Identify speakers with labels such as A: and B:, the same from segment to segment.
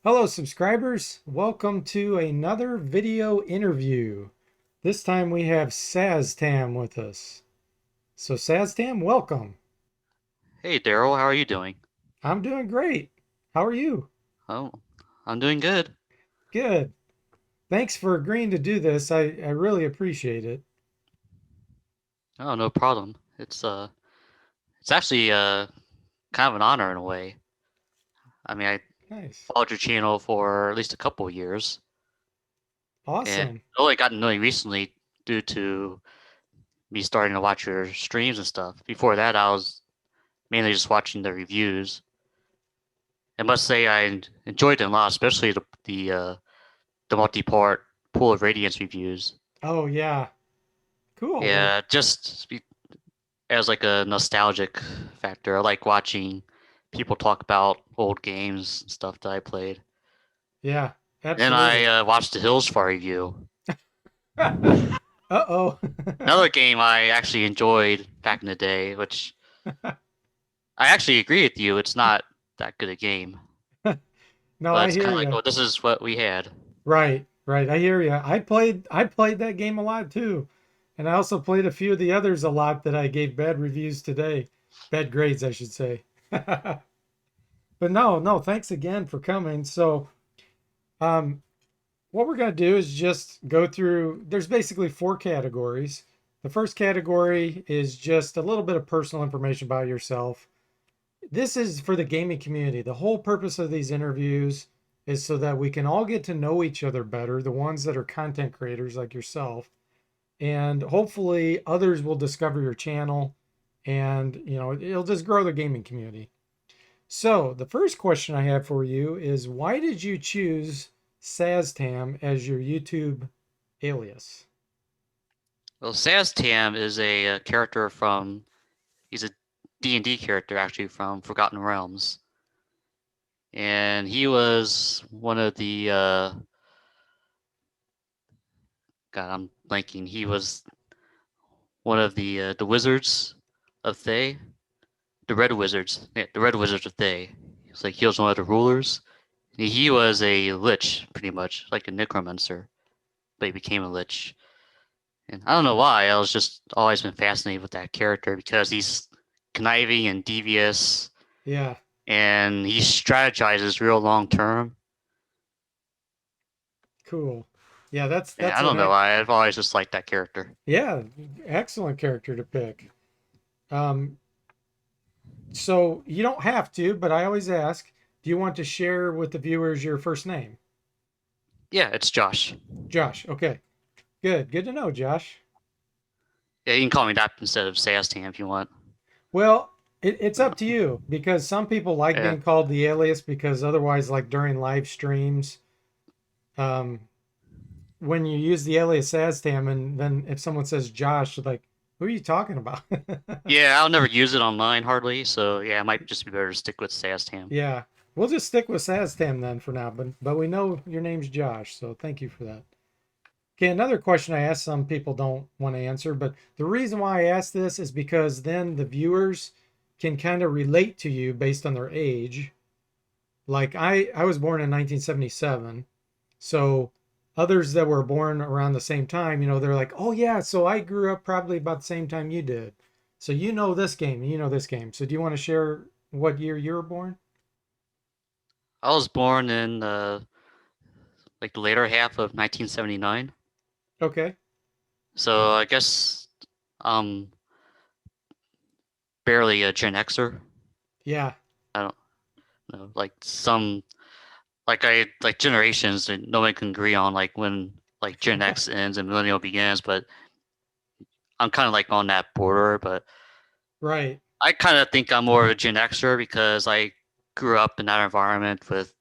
A: Hello, subscribers. Welcome to another video interview. This time we have Szass Tam with us. So, Szass Tam, welcome.
B: Hey Daryl, how are you doing?
A: I'm doing great. How are you?
B: Oh, I'm doing good.
A: Good. Thanks for agreeing to do this. I really appreciate it.
B: Oh, no problem. It's actually kind of an honor in a way. I
A: Nice.
B: followed your channel for at least a couple of years, and
A: Awesome.
B: I only got to know you recently due to me starting to watch your streams and stuff. Before that, I was mainly just watching the reviews. I must say enjoyed it a lot, especially the multi-part Pool of Radiance reviews.
A: Oh, yeah. Cool. Well,
B: Yeah, as like a nostalgic factor. I like watching people talk about old games and stuff that I played.
A: yeah,
B: Then I
A: absolutely.
B: watched the Hills for review.
A: Uh-oh.
B: Another game I actually enjoyed back in the day, which I actually agree with you. It's not that good a game,
A: No,
B: but
A: I
B: it's kind
A: hear
B: of like,
A: you.
B: oh, this is what we had.
A: Right, right. I hear you. I played that game a lot too. And I also played a few of the others a lot that I gave bad reviews today. Bad grades, I should say. But no, thanks again for coming. So, um, what we're going to do is just go through, there's basically four categories. The first category is just a little bit of personal information about yourself. This is for the gaming community. The whole purpose of these interviews is so that we can all get to know each other better, the ones that are content creators like yourself, and hopefully others will discover your channel and, it'll just grow the gaming community. So, the first question I have for you is why did you choose Saztam as your YouTube alias?
B: Well, Saztam is a character from, he's a D&D character actually from Forgotten Realms. And he was one of God, I'm blanking. He was one of the wizards of Thay, the Red Wizards. Yeah, the Red Wizards of Thay. He was one of the rulers. He was a lich, pretty much like a necromancer, but he became a lich. And I don't know why. I was just always been fascinated with that character because he's conniving and devious,
A: Yeah,
B: and he strategizes real long term.
A: cool. Yeah, that's
B: And
A: that's
B: I
A: an
B: don't know. I've always just liked that character.
A: yeah, excellent character to pick. Um, So you don't have to, but I always ask, do you want to share with the viewers your first name?
B: Yeah, it's Josh.
A: Josh. Okay. Good. Good to know, Josh.
B: Yeah, you can call me that instead of Saztam if you want.
A: Well, it's up to you because some people like
B: Yeah.
A: being called the alias because otherwise, like during live streams, um, when you use the alias Saztam and then if someone says Josh, like, who are you talking about?
B: Yeah, I'll never use it online hardly, so yeah, it might just be better to stick with Saztam.
A: Yeah. We'll just stick with Saztam then for now, but we know your name's Josh, so thank you for that. Okay, another question I ask some people don't want to answer, but the reason why I ask this is because then the viewers can kind of relate to you based on their age. Like I was born in 1977, so others that were born around the same time, they're like, "Oh yeah, so I grew up probably about the same time you did." So you know this game, you know this game. So do you want to share what year you were born?
B: I was born in like the later half of 1979,
A: Okay.
B: so I guess I'm barely a Gen Xer.
A: Yeah.
B: I don't know, like some like generations that no one can agree on like when like Gen X ends and millennial begins, but I'm kind of like on that border. But
A: Right.
B: I kind of think I'm more of a Gen Xer because I grew up in that environment with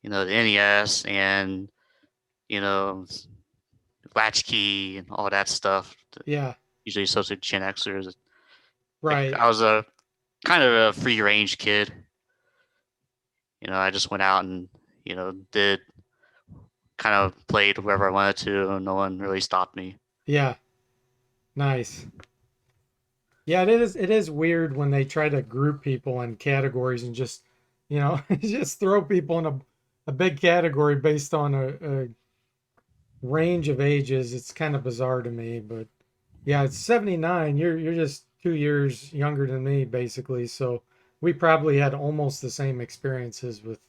B: the NES and you know latchkey and all that stuff.
A: Yeah.
B: Usually associated with Gen Xers. Like
A: Right.
B: I was a kind of a free range kid. I just went out and did kind of played wherever I wanted to, and no one really stopped me.
A: Yeah. Nice. Yeah, it is weird when they try to group people in categories and just, just throw people in a big category based on a range of ages. It's kind of bizarre to me, but yeah, it's 79. You're just 2 years younger than me, basically. So we probably had almost the same experiences with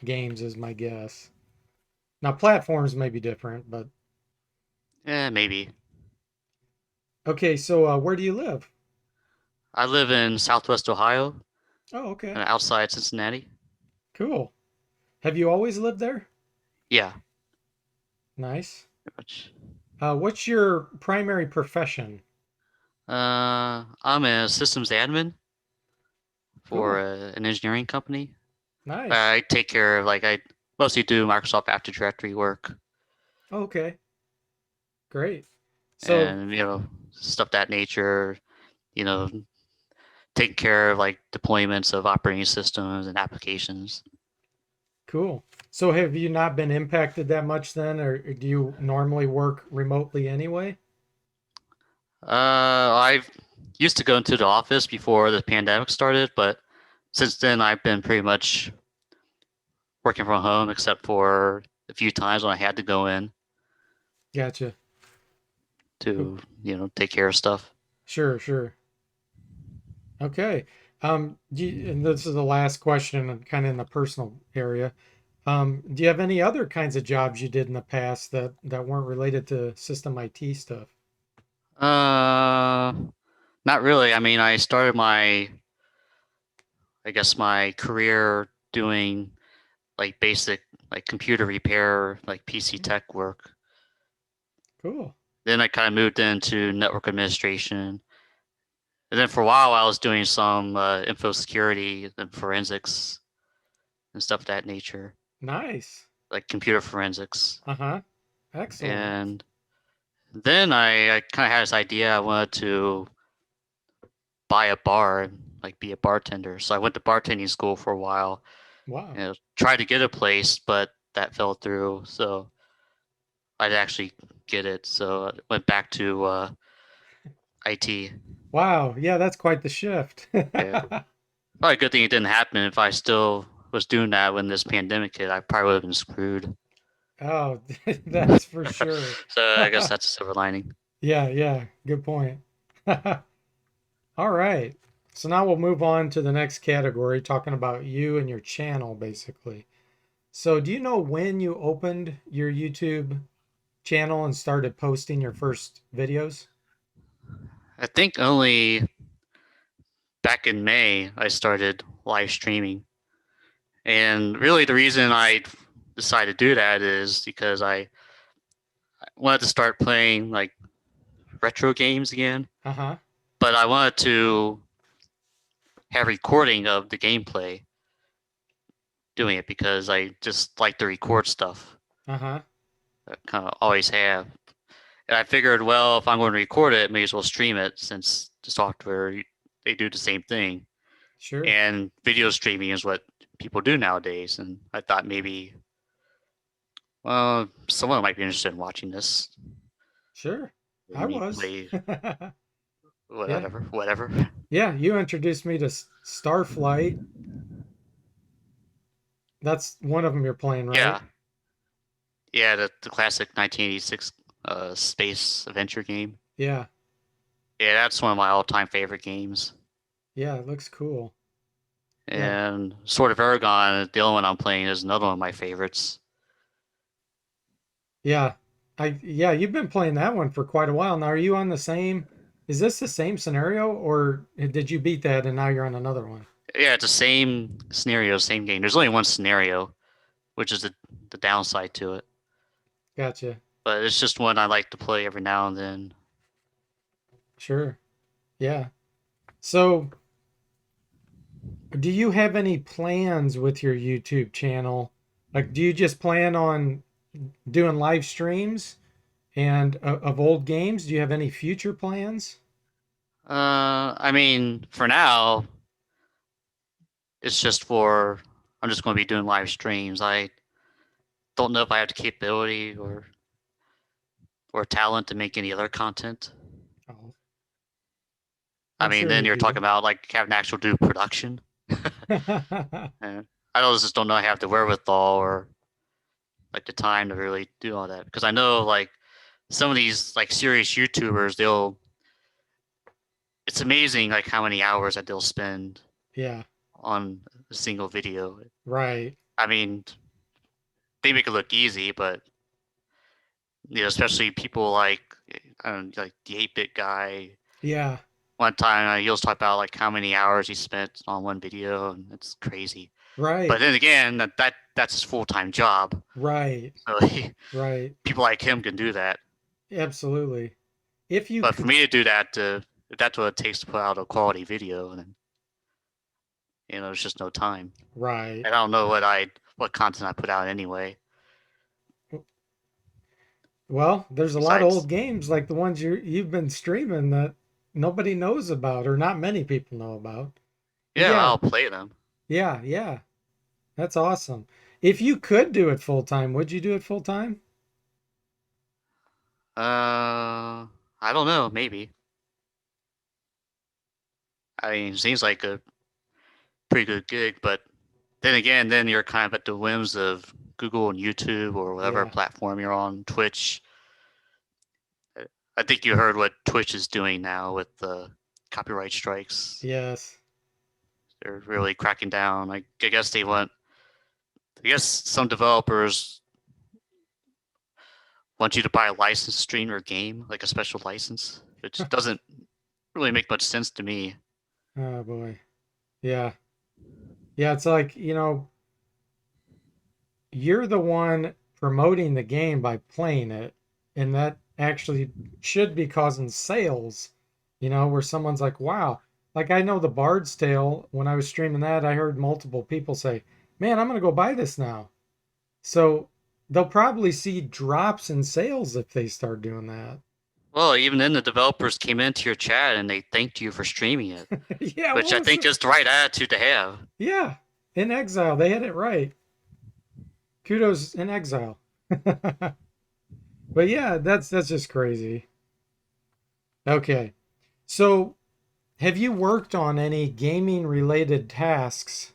A: games, is my guess. Now, platforms may be different, but
B: Maybe.
A: okay. So where do you live?
B: I live in Southwest Ohio,
A: Oh, okay,
B: outside Cincinnati.
A: cool. Have you always lived there?
B: Yeah,
A: Nice.
B: pretty much.
A: What's your primary profession?
B: I'm a systems admin for
A: Cool.
B: an engineering company.
A: Nice.
B: I take care of I mostly do Microsoft Active Directory work
A: Okay, great. So,
B: and stuff that nature. You know, taking care of deployments of operating systems and applications.
A: cool. So, have you not been impacted that much then, or do you normally work remotely anyway?
B: I used to go into the office before the pandemic started, but since then I've been pretty much working from home, except for a few times when I had to go in
A: Gotcha. Oh,
B: to take care of stuff.
A: sure, sure. Okay. And this is the last question, and kind of in the personal area. Do you have any other kinds of jobs you did in the past that weren't related to system IT stuff?
B: Uh, Not really. I mean, I started I guess my career doing basic computer repair, PC tech work.
A: Cool.
B: Then I kind of moved into network administration. And then for a while, I was doing some info security and forensics and stuff of that nature,
A: Nice.
B: like computer forensics.
A: Uh-huh. Excellent.
B: And then I kind of had this idea I wanted to buy a bar and be a bartender. So I went to bartending school for a while,
A: Wow.
B: tried to get a place, but that fell through. So I'd actually get it. So I went back to IT.
A: Wow. Yeah, that's quite the shift.
B: Yeah. Probably a good thing it didn't happen. If I still was doing that when this pandemic hit, I probably would have been screwed.
A: Oh, that's for sure.
B: So I guess that's a silver lining.
A: Yeah, yeah. Good point. All right. So now we'll move on to the next category, talking about you and your channel, basically. So, do you know when you opened your YouTube channel and started posting your first videos?
B: I think only back in May I started live streaming. And really the reason I decided to do that is because I wanted to start playing retro games again,
A: Uh-huh.
B: but I wanted to have recording of the gameplay doing it because I just like to record stuff.
A: Uh-huh.
B: I kind of always have. And I figured, well, if I'm going to record it, may as well stream it since the software they do the same thing.
A: Sure.
B: And video streaming is what people do nowadays. And I thought maybe, well, someone might be interested in watching this.
A: Sure. I
B: Me
A: was.
B: play
A: Yeah.
B: whatever.
A: Yeah, you introduced me to Starflight. That's one of them you're playing, right?
B: Yeah, yeah, the classic 1986 space adventure game.
A: Yeah.
B: Yeah, that's one of my all-time favorite games.
A: Yeah, it looks cool. Yeah.
B: And Sword of Aragon, the other one I'm playing, is another one of my favorites.
A: Yeah. Yeah, you've been playing that one for quite a while now. Are you on the same Is this the same scenario, or did you beat that and now you're on another one?
B: Yeah, it's the same scenario, same game. There's only one scenario, which is the downside to it.
A: Gotcha.
B: But it's just one I like to play every now and then.
A: Sure. Yeah. So, do you have any plans with your YouTube channel? Like, do you just plan on doing live streams and of old games? Do you have any future plans?
B: I mean, for now, it's just for I'm just going to be doing live streams. I don't know if I have the capability or talent to make any other content.
A: Oh,
B: I
A: I'm
B: mean,
A: sure
B: then
A: you
B: you're talking
A: do.
B: about having actual do production. And I just don't know I have the wherewithal or like the time to really do all that because I know like some of these like serious YouTubers, they'll it's amazing like how many hours that they'll spend
A: Yeah.
B: on a single video.
A: Right.
B: I mean, they make it look easy, but especially people like I don't know, like the 8-bit guy.
A: Yeah.
B: One time, he was talking about like how many hours he spent on one video, and it's crazy. But
A: Right.
B: then again, that's his full time job.
A: Right.
B: So
A: Right.
B: people like him can do that.
A: Absolutely. If you
B: But for
A: could,
B: me to do that, if that's what it takes to put out a quality video, then there's just no time.
A: right.
B: And I don't know what content I put out anyway.
A: Well, there's a lot of
B: Besides,
A: old games like the ones you've been streaming that nobody knows about or not many people know about. But
B: yeah,
A: yeah,
B: I'll play them.
A: yeah, yeah. That's awesome. If you could do it full time, would you do it full time?
B: I don't know, maybe. I mean, it seems like a pretty good gig, but then again, then you're kind of at the whims of Google and YouTube or whatever
A: Yeah.
B: platform you're on, Twitch. I think you heard what Twitch is doing now with the copyright strikes.
A: Yes.
B: They're really cracking down. I guess they want. I guess some developers want you to buy a license to stream your game, like a special license, which doesn't really make much sense to me.
A: Oh boy. Yeah. Yeah, it's like, you're the one promoting the game by playing it, and that actually should be causing sales, where someone's like, wow. Like I know the Bard's Tale, when I was streaming that, I heard multiple people say, man, I'm going to go buy this now. So they'll probably see drops in sales if they start doing that.
B: Well, even then, the developers came into your chat and they thanked you for streaming it,
A: Yeah,
B: which
A: what
B: I
A: was
B: think
A: the,
B: is the right attitude to have.
A: yeah, in Exile, they had it right. Kudos in Exile. But yeah, that's just crazy. Okay. So, have you worked on any gaming related tasks,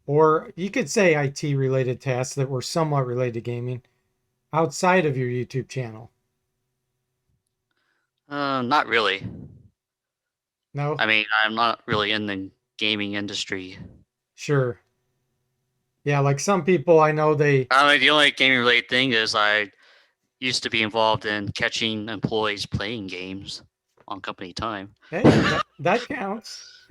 A: or you could say IT related tasks that were somewhat related to gaming outside of your YouTube channel?
B: Not really.
A: No?
B: I mean, I'm not really in the gaming industry.
A: Sure. Yeah, like some people I know they,
B: I mean, the only gaming related thing is I used to be involved in catching employees playing games on company time.
A: hey, that counts.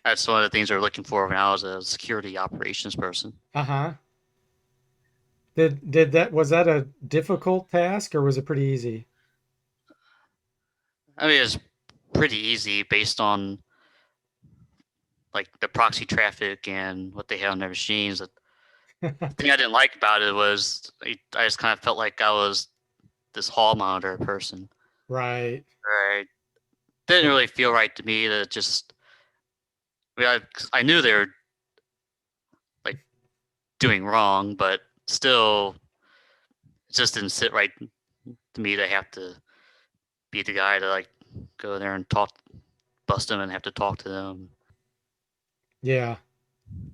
B: That's one of the things they're looking for when I was a security operations person.
A: Uh-huh. Did that was that a difficult task or was it pretty easy?
B: I mean, it's pretty easy based on like the proxy traffic and what they had on their machines. The thing I didn't like about it was I just kind of felt like I was this hall monitor person.
A: Right.
B: Right? Didn't really feel right to me to just. I mean, I knew they were like doing wrong, but still, it just didn't sit right to me to have to be the guy to like go there and bust them and have to talk to them.
A: Yeah.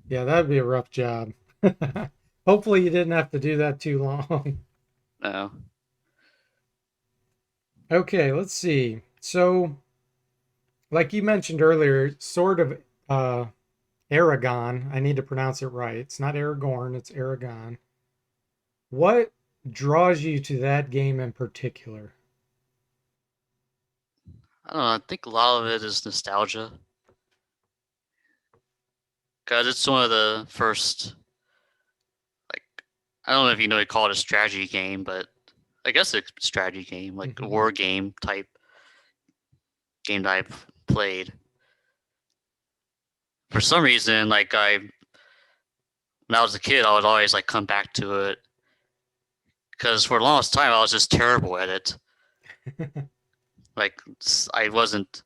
A: Yeah, that'd be a rough job. Hopefully you didn't have to do that too long.
B: No.
A: Okay, let's see. So, like you mentioned earlier, sort of Aragon. I need to pronounce it right. It's not Aragorn, it's Aragon. What draws you to that game in particular?
B: I don't know. I think a lot of it is nostalgia because it's one of the first. Like, I don't know if you know they call it a strategy game, but I guess it's a strategy game, like a
A: Hmm.
B: war game type game that I've played. For some reason, when I was a kid, I would always like come back to it because for the longest time I was just terrible at it. Like I wasn't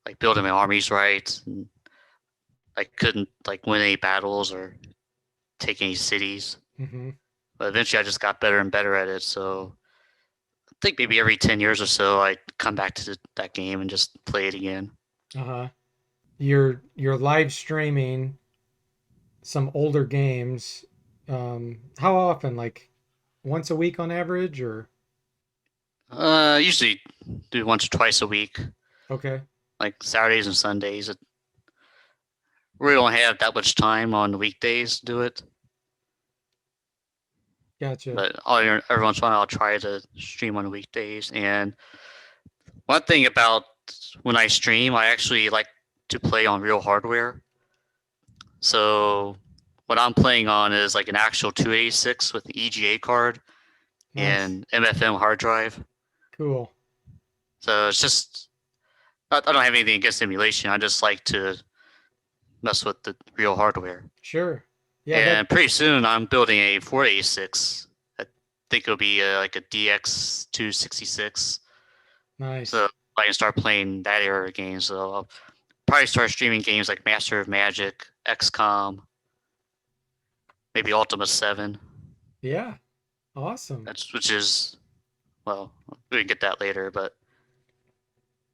B: like building my armies right, and I couldn't like win any battles or take any cities.
A: Hmm.
B: But eventually, I just got better and better at it. So I think maybe every 10 years or so, I come back to that game and just play it again.
A: Uh-huh. You're live streaming some older games. How often? Like once a week on average, or
B: Usually do once or twice a week,
A: okay,
B: like Saturdays and Sundays. We don't have that much time on the weekdays to do it,
A: gotcha.
B: but every once in a while I'll try to stream on the weekdays. And one thing about when I stream, I actually like to play on real hardware. So what I'm playing on is like an actual 286 with an EGA card
A: Nice,
B: and MFM hard drive.
A: cool.
B: So it's just I don't have anything against emulation. I just like to mess with the real hardware.
A: Sure. Yeah, that
B: And pretty soon I'm building a 486. I think it'll be like a DX 266. So
A: nice.
B: I can start playing that era of games. So I'll probably start streaming games like Master of Magic, XCOM, maybe Ultima 7.
A: Yeah, awesome.
B: That's which is well, we can get that later, but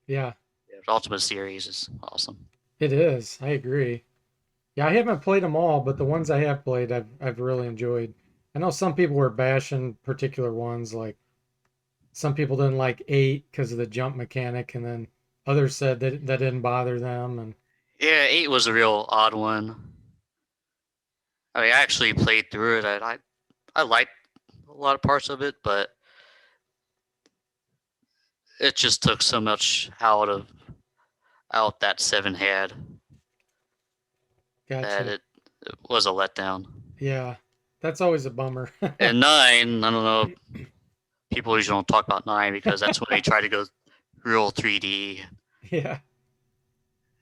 A: Yeah,
B: yeah, the Ultima series is awesome.
A: it is. I agree. Yeah, I haven't played them all, but the ones I have played, I've really enjoyed. I know some people were bashing particular ones, like some people didn't like eight because of the jump mechanic, and then others said that didn't bother them. And
B: Yeah, 8 was a real odd one. I mean, I actually played through it. I liked a lot of parts of it, but it just took so much out that 7 had that
A: gotcha.
B: it was a letdown.
A: Yeah, that's always a bummer.
B: And 9, I don't know, people usually don't talk about 9 because that's when they try to go real 3D.
A: Yeah,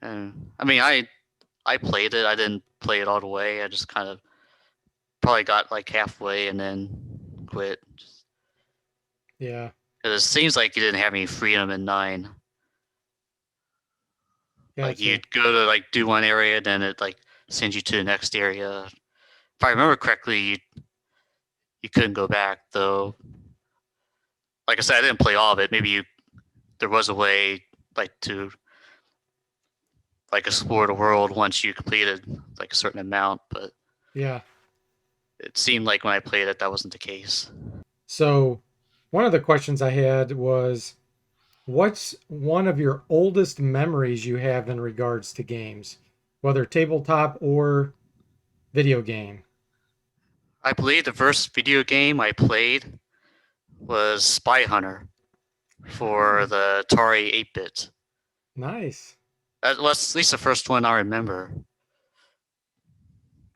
B: And I mean, I played it. I didn't play it all the way. I just kind of probably got like halfway and then quit.
A: yeah,
B: Because it seems like you didn't have any freedom in 9. Like
A: gotcha.
B: you'd go to like do one area, then it like sends you to the next area. If I remember correctly, you couldn't go back though. Like I said, I didn't play all of it. There was a way like to like explore the world once you completed like a certain amount, but
A: Yeah.
B: it seemed like when I played it, that wasn't the case.
A: So one of the questions I had was, what's one of your oldest memories you have in regards to games, whether tabletop or video game?
B: I believe the first video game I played was Spy Hunter for
A: Oh,
B: the Atari 8-bit.
A: nice.
B: That was at least the first one I remember.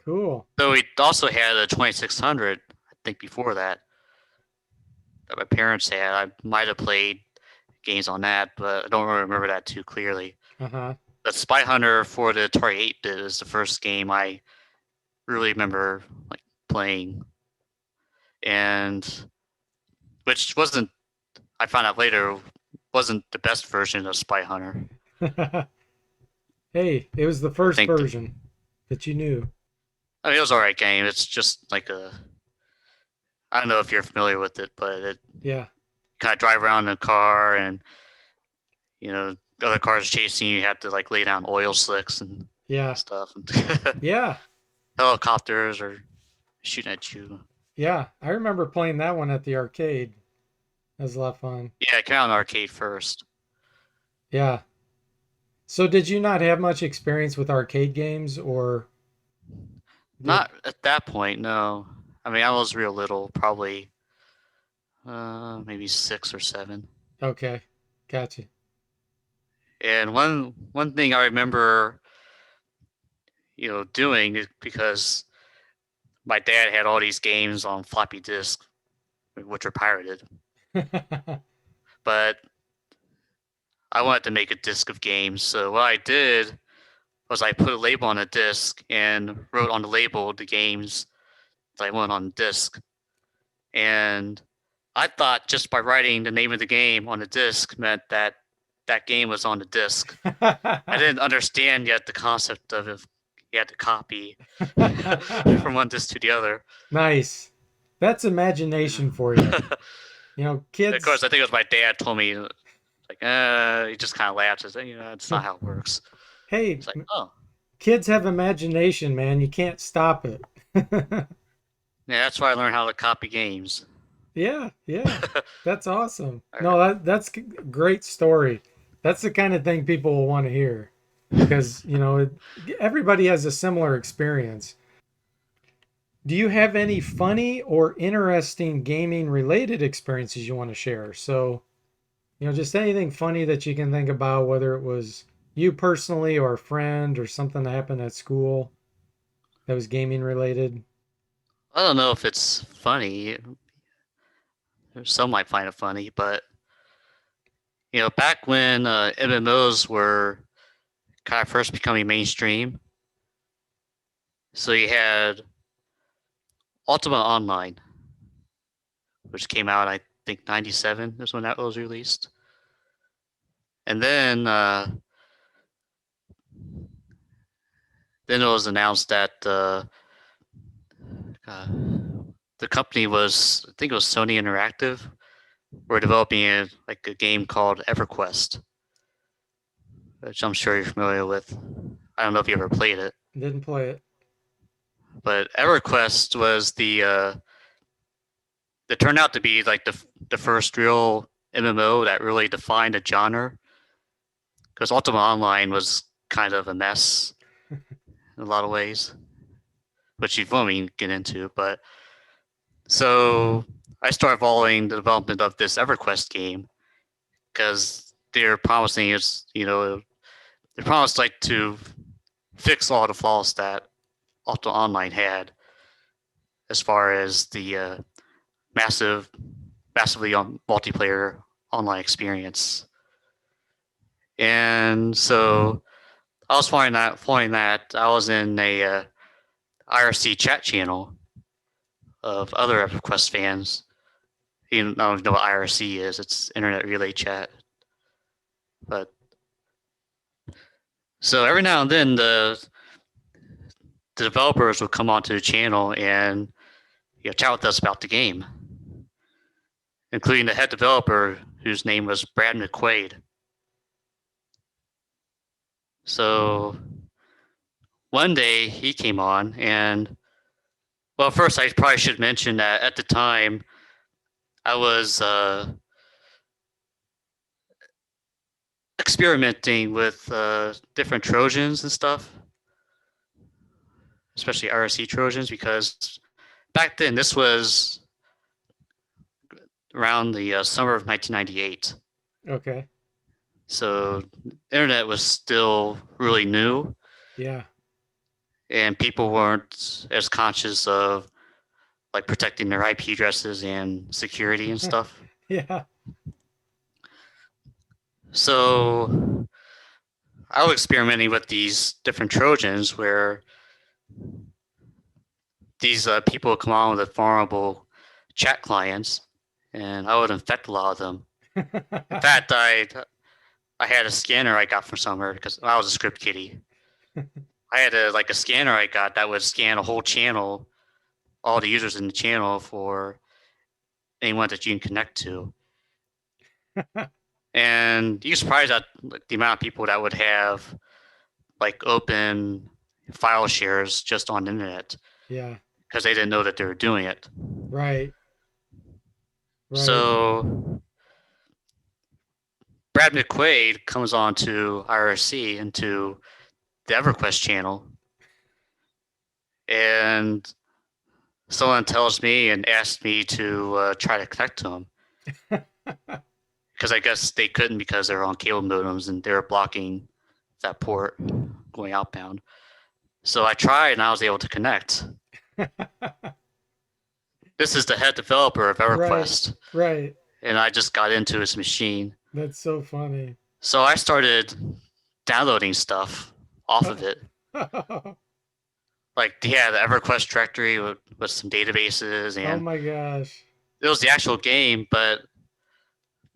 A: Cool.
B: Though we also had a 2600, I think before that my parents had. I might have played games on that, but I don't really remember that too clearly.
A: Uh-huh.
B: But Spy Hunter for the Atari 8-bit is the first game I really remember like playing, and which wasn't. I found out later wasn't the best version of Spy Hunter.
A: Hey, it was the
B: I
A: first
B: think
A: version that you knew.
B: I mean it was alright game. It's just like a I don't know if you're familiar with it, but it
A: Yeah.
B: kind of drive around in a car and other cars chasing you. You have to like lay down oil slicks and
A: Yeah.
B: stuff.
A: Yeah.
B: Helicopters are shooting at you.
A: Yeah. I remember playing that one at the arcade. That was a lot of fun.
B: Yeah, it came out in arcade first.
A: Yeah. So did you not have much experience with arcade games, or did
B: Not at that point, no. I mean, I was real little, probably maybe 6 or 7.
A: okay. Gotcha.
B: And one thing I remember, doing is because my dad had all these games on floppy disk, which are pirated. But I wanted to make a disc of games, so what I did was I put a label on a disc and wrote on the label the games that I want on the disc. And I thought just by writing the name of the game on the disc meant that that game was on the disc. I didn't understand yet the concept of if you had to copy from one disc to the other.
A: Nice. That's imagination for you. You know,
B: Of course,
A: kids,
B: I think it was my dad told me like, he just kind of laughed and said, it's not how it works.
A: hey,
B: It's like, oh,
A: kids have imagination, man. You can't stop it.
B: Yeah, that's why I learned how to copy games.
A: Yeah, yeah. That's awesome.
B: Alright.
A: No, that's great story. That's the kind of thing people will want to hear because, everybody has a similar experience. Do you have any funny or interesting gaming related experiences you want to share? So, just anything funny that you can think about, whether it was you personally or a friend or something that happened at school that was gaming related.
B: I don't know if it's funny. Some might find it funny, but back when MMOs were kind of first becoming mainstream, so you had Ultima Online, which came out I think '97 is when that was released, and then it was announced that uh, the company was, I think it was Sony Interactive, were developing like a game called Everquest, which I'm sure you're familiar with. I don't know if you ever played it,
A: Didn't play it.
B: but Everquest was the it turned out to be like the first real MMO that really defined a genre, because Ultima Online was kind of a mess in a lot of ways, which you won't even get into. But so I started following the development of this EverQuest game because they're promising they promised like to fix all the flaws that Ultima Online had as far as the massive, massively multiplayer online experience. And so I was following that. I was in a IRC chat channel of other EverQuest fans. I don't know what IRC is. It's Internet Relay Chat. But so every now and then the developers would come onto the channel and chat with us about the game, including the head developer whose name was Brad McQuaid. So one day he came on, and well, first I probably should mention that at the time I was experimenting with different Trojans and stuff, especially RSC Trojans, because back then this was around the summer of 1998.
A: Okay.
B: So the internet was still really new,
A: Yeah.
B: and people weren't as conscious of like protecting their IP addresses and security and stuff.
A: Yeah.
B: So I was experimenting with these different Trojans where these people would come on with vulnerable chat clients, and I would infect a lot of them. In fact, I had a scanner I got from somewhere because I was a script kiddie. I had a scanner I got that would scan a whole channel, all the users in the channel for anyone that you can connect to. And you surprised at like, the amount of people that would have like open file shares just on the internet
A: Yeah.
B: because they didn't know that they were doing it.
A: Right. Right.
B: So Brad McQuaid comes on to IRC into the EverQuest channel, and someone tells me and asks me to try to connect to him because I guess they couldn't because they were on cable modems and they were blocking that port going outbound. So I tried and I was able to connect. This is the head developer of
A: Right.
B: EverQuest,
A: Right.
B: and I just got into his machine.
A: That's so funny.
B: So I started downloading stuff off of it. Like, yeah, the EverQuest directory with some databases,
A: Oh
B: and
A: my gosh.
B: it was the actual game, but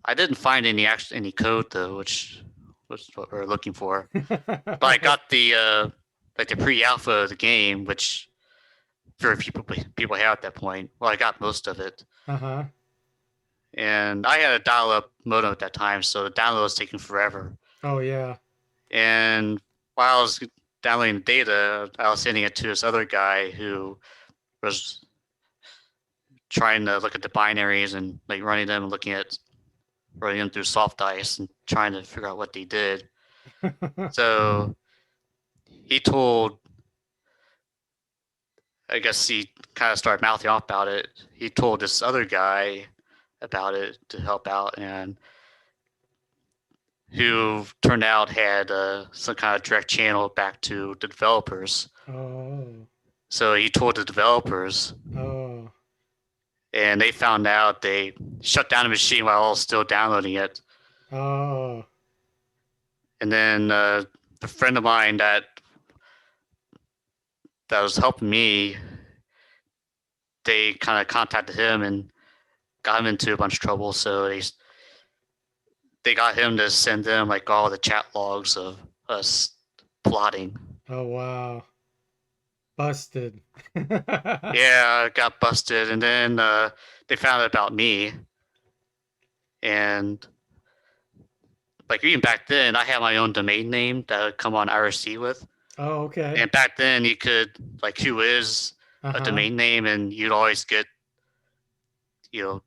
B: I didn't find any code though, which was what we are looking for. But I got the like the pre-alpha of the game, which very few people had at that point. Well, I got most of it,
A: Uh-huh.
B: and I had a dial-up modem at that time, so the download was taking forever.
A: Oh yeah.
B: And while I was downloading the data, I was sending it to this other guy who was trying to look at the binaries and like running them through soft dice and trying to figure out what they did. So he told, I guess he kind of started mouthing off about it. He told this other guy about it to help out, and who turned out had some kind of direct channel back to the developers.
A: Oh,
B: So he told the developers,
A: oh,
B: and they found out. They shut down the machine while I was still downloading it.
A: oh,
B: And then a friend of mine that was helping me, they kind of contacted him and got him into a bunch of trouble. So they got him to send them like all the chat logs of us plotting.
A: oh, wow. Busted.
B: Yeah, I got busted, and then they found out about me, and like even back then, I had my own domain name that would come on IRC with,
A: Oh, okay.
B: and back then you could like who is a
A: Uh-huh.
B: domain name, and you'd always get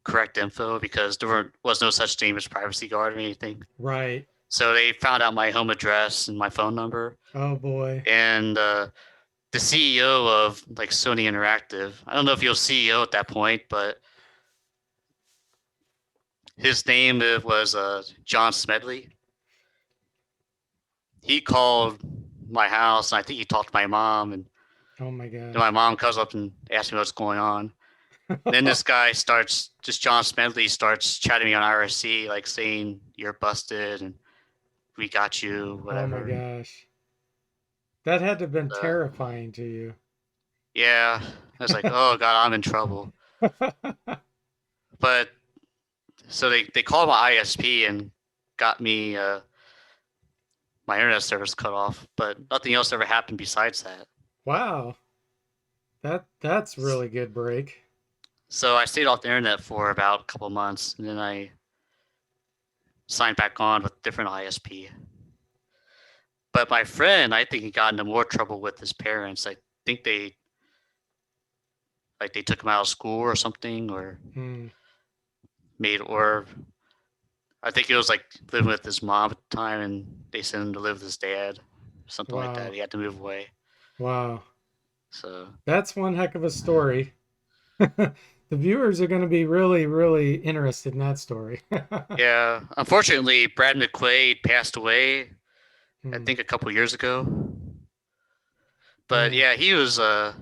B: correct info because was no such thing as privacy guard or anything.
A: Right.
B: So they found out my home address and my phone number,
A: Oh boy.
B: and the CEO of like Sony Interactive. I don't know if he was CEO at that point, but his name was John Smedley. He called my house, and I think he talked to my mom, and
A: Oh my
B: then
A: gosh.
B: my mom comes up and asks me what's going on. Then this guy John Smedley starts chatting me on IRC, like saying you're busted and we got you,
A: Oh my
B: whatever.
A: gosh. That had to have been
B: Uh,
A: terrifying to you.
B: yeah, I was like, oh god, I'm in trouble. But so they called my ISP and got me my internet service cut off, but nothing else ever happened besides that.
A: Wow. That's really good break.
B: So I stayed off the internet for about a couple of months, and then I signed back on with a different ISP. But my friend, I think he got into more trouble with his parents. I think they took him out of school or something, or
A: Hmm.
B: made or I think he was like living with his mom at the time, and they sent him to live with his dad, something like that.
A: Wow.
B: He had to move away.
A: Wow.
B: So
A: That's one heck of a story. The viewers are going to be really, really interested in that story.
B: yeah, unfortunately, Brad McQuaid passed away. I
A: Hmm.
B: think a couple years ago. But
A: Yeah.
B: yeah, he was. I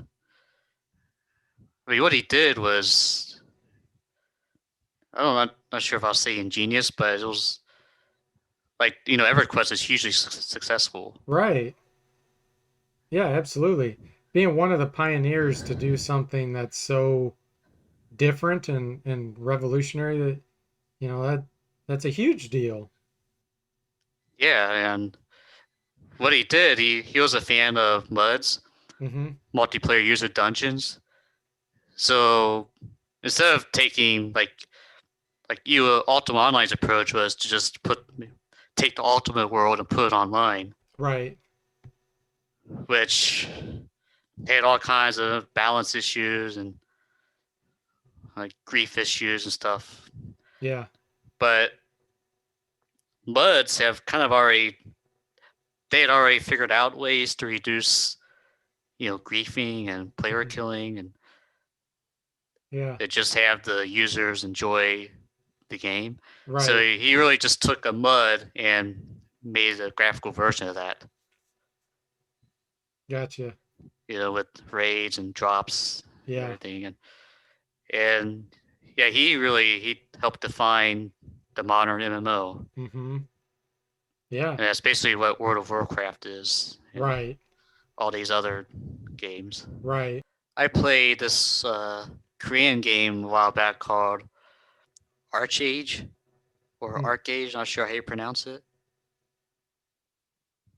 B: mean, what he did was, I don't know, I'm not sure if I'll say ingenious, but it was like EverQuest is hugely successful.
A: Right. Yeah, absolutely. Being one of the pioneers to do something that's so different and revolutionary that that's a huge deal.
B: Yeah, and what he did, he was a fan of MUDs,
A: Hmm.
B: multiplayer user dungeons. So instead of taking like Ultima Online's approach was to just take the Ultimate world and put it online,
A: Right.
B: which had all kinds of balance issues and like grief issues and stuff.
A: Yeah.
B: But MUDs have kind of already they had already figured out ways to reduce griefing and player
A: Hmm.
B: killing, and
A: Yeah.
B: they just have the users enjoy the game. So
A: Right.
B: he really just took a MUD and made a graphical version of that,
A: Gotcha.
B: with raids and drops and
A: Yeah.
B: everything. And yeah, he helped define the modern MMO,
A: Hmm. Yeah.
B: and that's basically what World of Warcraft is, and
A: Right.
B: all these other games.
A: Right.
B: I played this Korean game a while back called Archage or
A: Hmm.
B: Arcage, not sure how you pronounce it,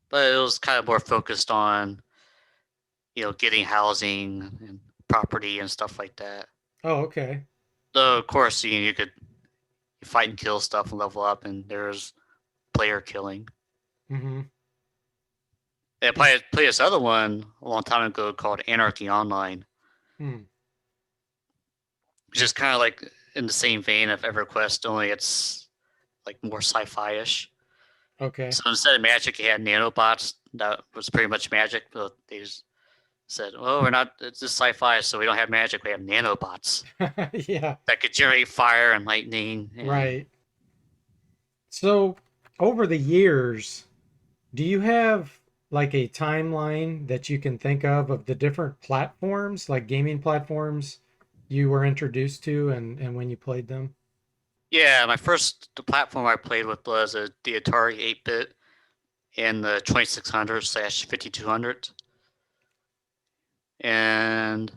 B: but it was kind of more focused on getting housing and property and stuff like that.
A: Oh, okay.
B: Though of course you could fight and kill stuff and level up, and there's player killing.
A: Hmm.
B: I
A: Is
B: played this other one a long time ago called Anarchy Online,
A: hmm.
B: which which is kind of like in the same vein of EverQuest, only it's like more sci-fi-ish.
A: Okay.
B: So instead of magic, you had nanobots. That was pretty much magic, but they just said, "Oh, we're not. It's just sci-fi, so we don't have magic. We have nanobots
A: Yeah,
B: that could generate fire and lightning." And
A: right. So, over the years, do you have like a timeline that you can think of the different platforms, like gaming platforms you were introduced to and when you played them?
B: yeah, my first the platform I played with was the Atari 8-bit and the 2600/5200, and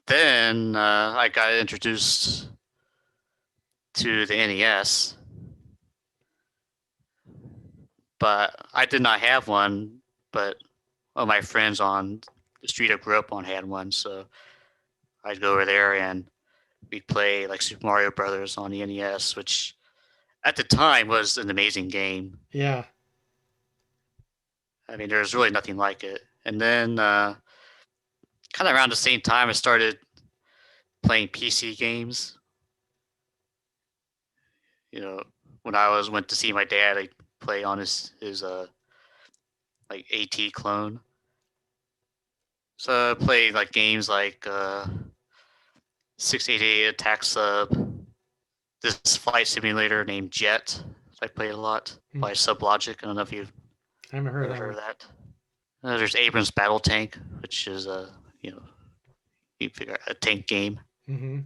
B: then I got introduced to the NES, but I did not have one. But all my friends on the street I grew up on had one, so I'd go over there and we'd play like Super Mario Brothers on the NES, which at the time was an amazing game.
A: Yeah.
B: I mean, there's really nothing like it. And then, kind of around the same time, I started playing PC games. You know, when I went to see my dad, I play on his like AT clone. So I played like games like 688 Attack Sub, this flight simulator named Jet. I played a lot
A: Hmm.
B: by Sublogic. I don't know if you've
A: I haven't heard
B: ever
A: that
B: heard
A: one.
B: of that. There's Abrams Battle Tank, which is a you know you figure a tank game.
A: Hmm.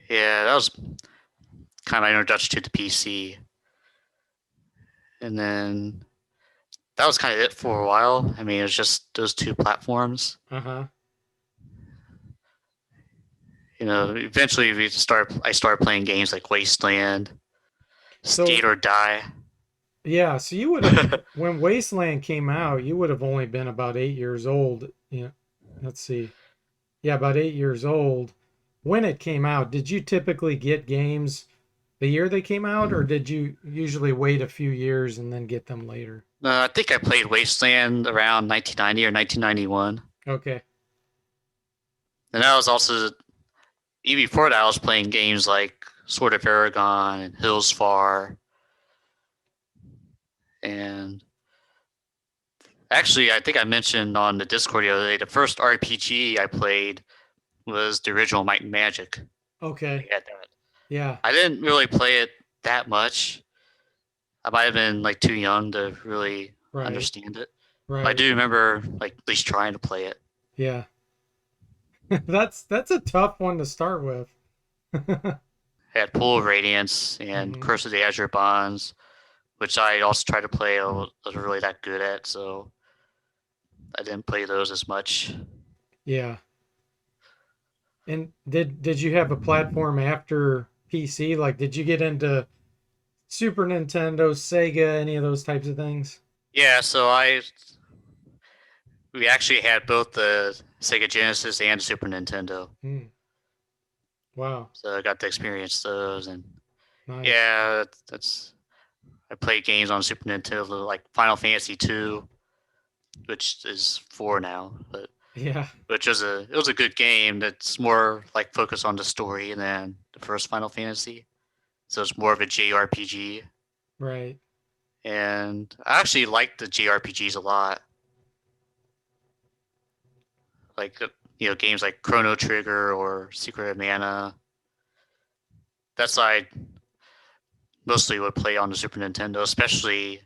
B: Yeah, that was kind of my introduction to the PC, and then that was kind of it for a while. I mean, it was just those two platforms.
A: Uh-huh.
B: Eventually I started playing games like Wasteland, Skate
A: So,
B: or Die.
A: yeah, so you would have, when Wasteland came out, you would have only been about 8 years old. Yeah. Let's see. Yeah, about 8 years old. When it came out, did you typically get games the year they came out, or did you usually wait a few years and then get them later?
B: I think I played Wasteland around 1990 or 1991,
A: Okay.
B: and that was also even before that I was playing games like Sword of Aragon and Hills Far, and actually I think I mentioned on the Discord the other day the first RPG I played was the original Might and Magic.
A: Okay.
B: I had that.
A: Yeah.
B: I didn't really play it that much. I might have been like too young to really
A: Right.
B: understand it. But I
A: Right.
B: do remember like at least trying to play it.
A: Yeah. That's a tough one to start with.
B: I had Pool of Radiance and
A: Hmm.
B: Curse of the Azure Bonds, which I also tried to play. I wasn't really that good at, so I didn't play those as much.
A: Yeah. And did you have a platform after PC? Like, did you get into Super Nintendo, Sega, any of those types of things?
B: Yeah, so I we actually had both the Sega Genesis and Super Nintendo,
A: Hmm. Wow.
B: so I got to experience those. And
A: Nice.
B: yeah, that's I played games on Super Nintendo like Final Fantasy 2, which is 4 now, but
A: Yeah.
B: which was a good game that's more like focused on the story than the first Final Fantasy. So it's more of a JRPG,
A: Right.
B: and I actually like the JRPGs a lot. Like games like Chrono Trigger or Secret of Mana. That's what I mostly would play on the Super Nintendo, especially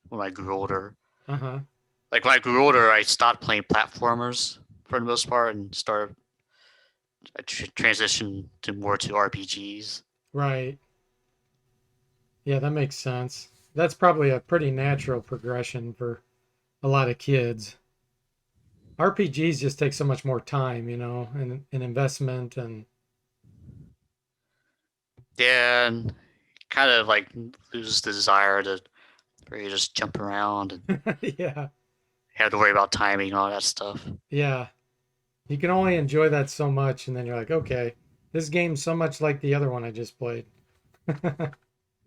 B: when I grew older.
A: Uh-huh.
B: Like when I grew older, I stopped playing platformers for the most part and started I transitioned to more to RPGs.
A: Right. Yeah, that makes sense. That's probably a pretty natural progression for a lot of kids. RPGs just take so much more time, and investment and
B: Yeah, and kind of like lose the desire to really just jump around and
A: yeah.
B: have to worry about timing and all that stuff.
A: Yeah. You can only enjoy that so much and then you're like, okay, this game's so much like the other one I just played.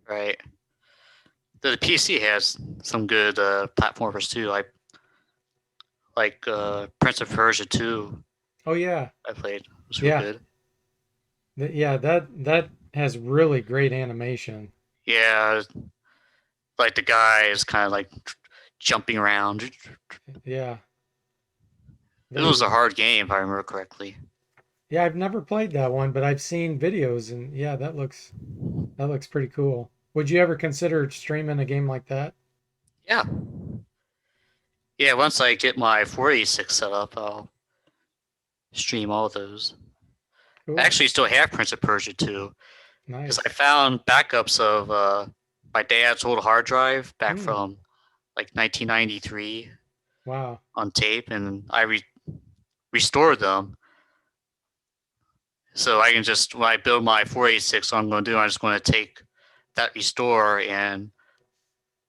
B: Right. The PC has some good platformers too. Like Prince of Persia 2.
A: Oh yeah.
B: I played. was real
A: Yeah.
B: good.
A: Yeah, that has really great animation.
B: Yeah, like the guy is kind of like jumping around.
A: Yeah.
B: It
A: That
B: was
A: is
B: a hard game if I remember correctly.
A: Yeah, I've never played that one, but I've seen videos and yeah, that looks pretty cool. Would you ever consider streaming a game like that?
B: Yeah, yeah. Once I get my 486 set up, I'll stream all those. I
A: Cool.
B: actually still have Prince of Persia 2 because I
A: Nice.
B: found backups of my dad's old hard drive back
A: Hmm.
B: from like 1993
A: Wow.
B: on tape, and I restored them. So I can just when I build my 486, what I'm going to do, I'm just going to take that restore and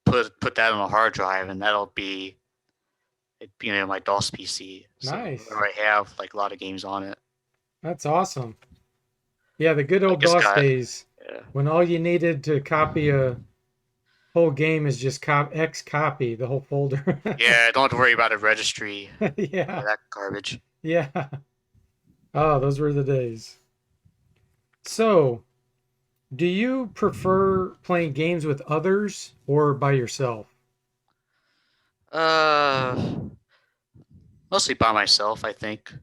B: put that on a hard drive, and that'll be my DOS PC. So
A: Nice.
B: I have like a lot of games on it.
A: That's awesome. Yeah, the good
B: Like
A: old
B: it's
A: DOS
B: got
A: days
B: yeah,
A: when all you needed to copy a whole game is just X copy the whole folder.
B: yeah. Don't have to worry about a registry or
A: Yeah.
B: that garbage.
A: Yeah. Oh, those were the days. So, do you prefer playing games with others or by yourself?
B: Uh, Mostly by myself, I think.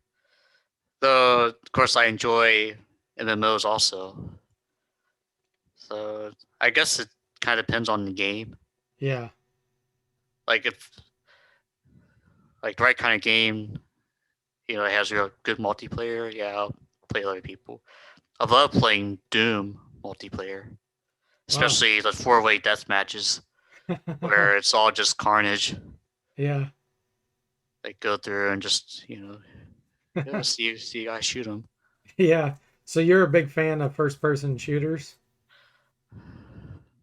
B: Though of course I enjoy MMOs also. So I guess it kind of depends on the game.
A: Yeah.
B: Like if like the right kind of game, it has real good multiplayer. Yeah, I'll play with other people. I love playing Doom multiplayer,
A: Wow.
B: especially the four-way death matches where it's all just carnage.
A: Yeah.
B: Like go through and just see guys shoot them.
A: Yeah. So you're a big fan of first person shooters?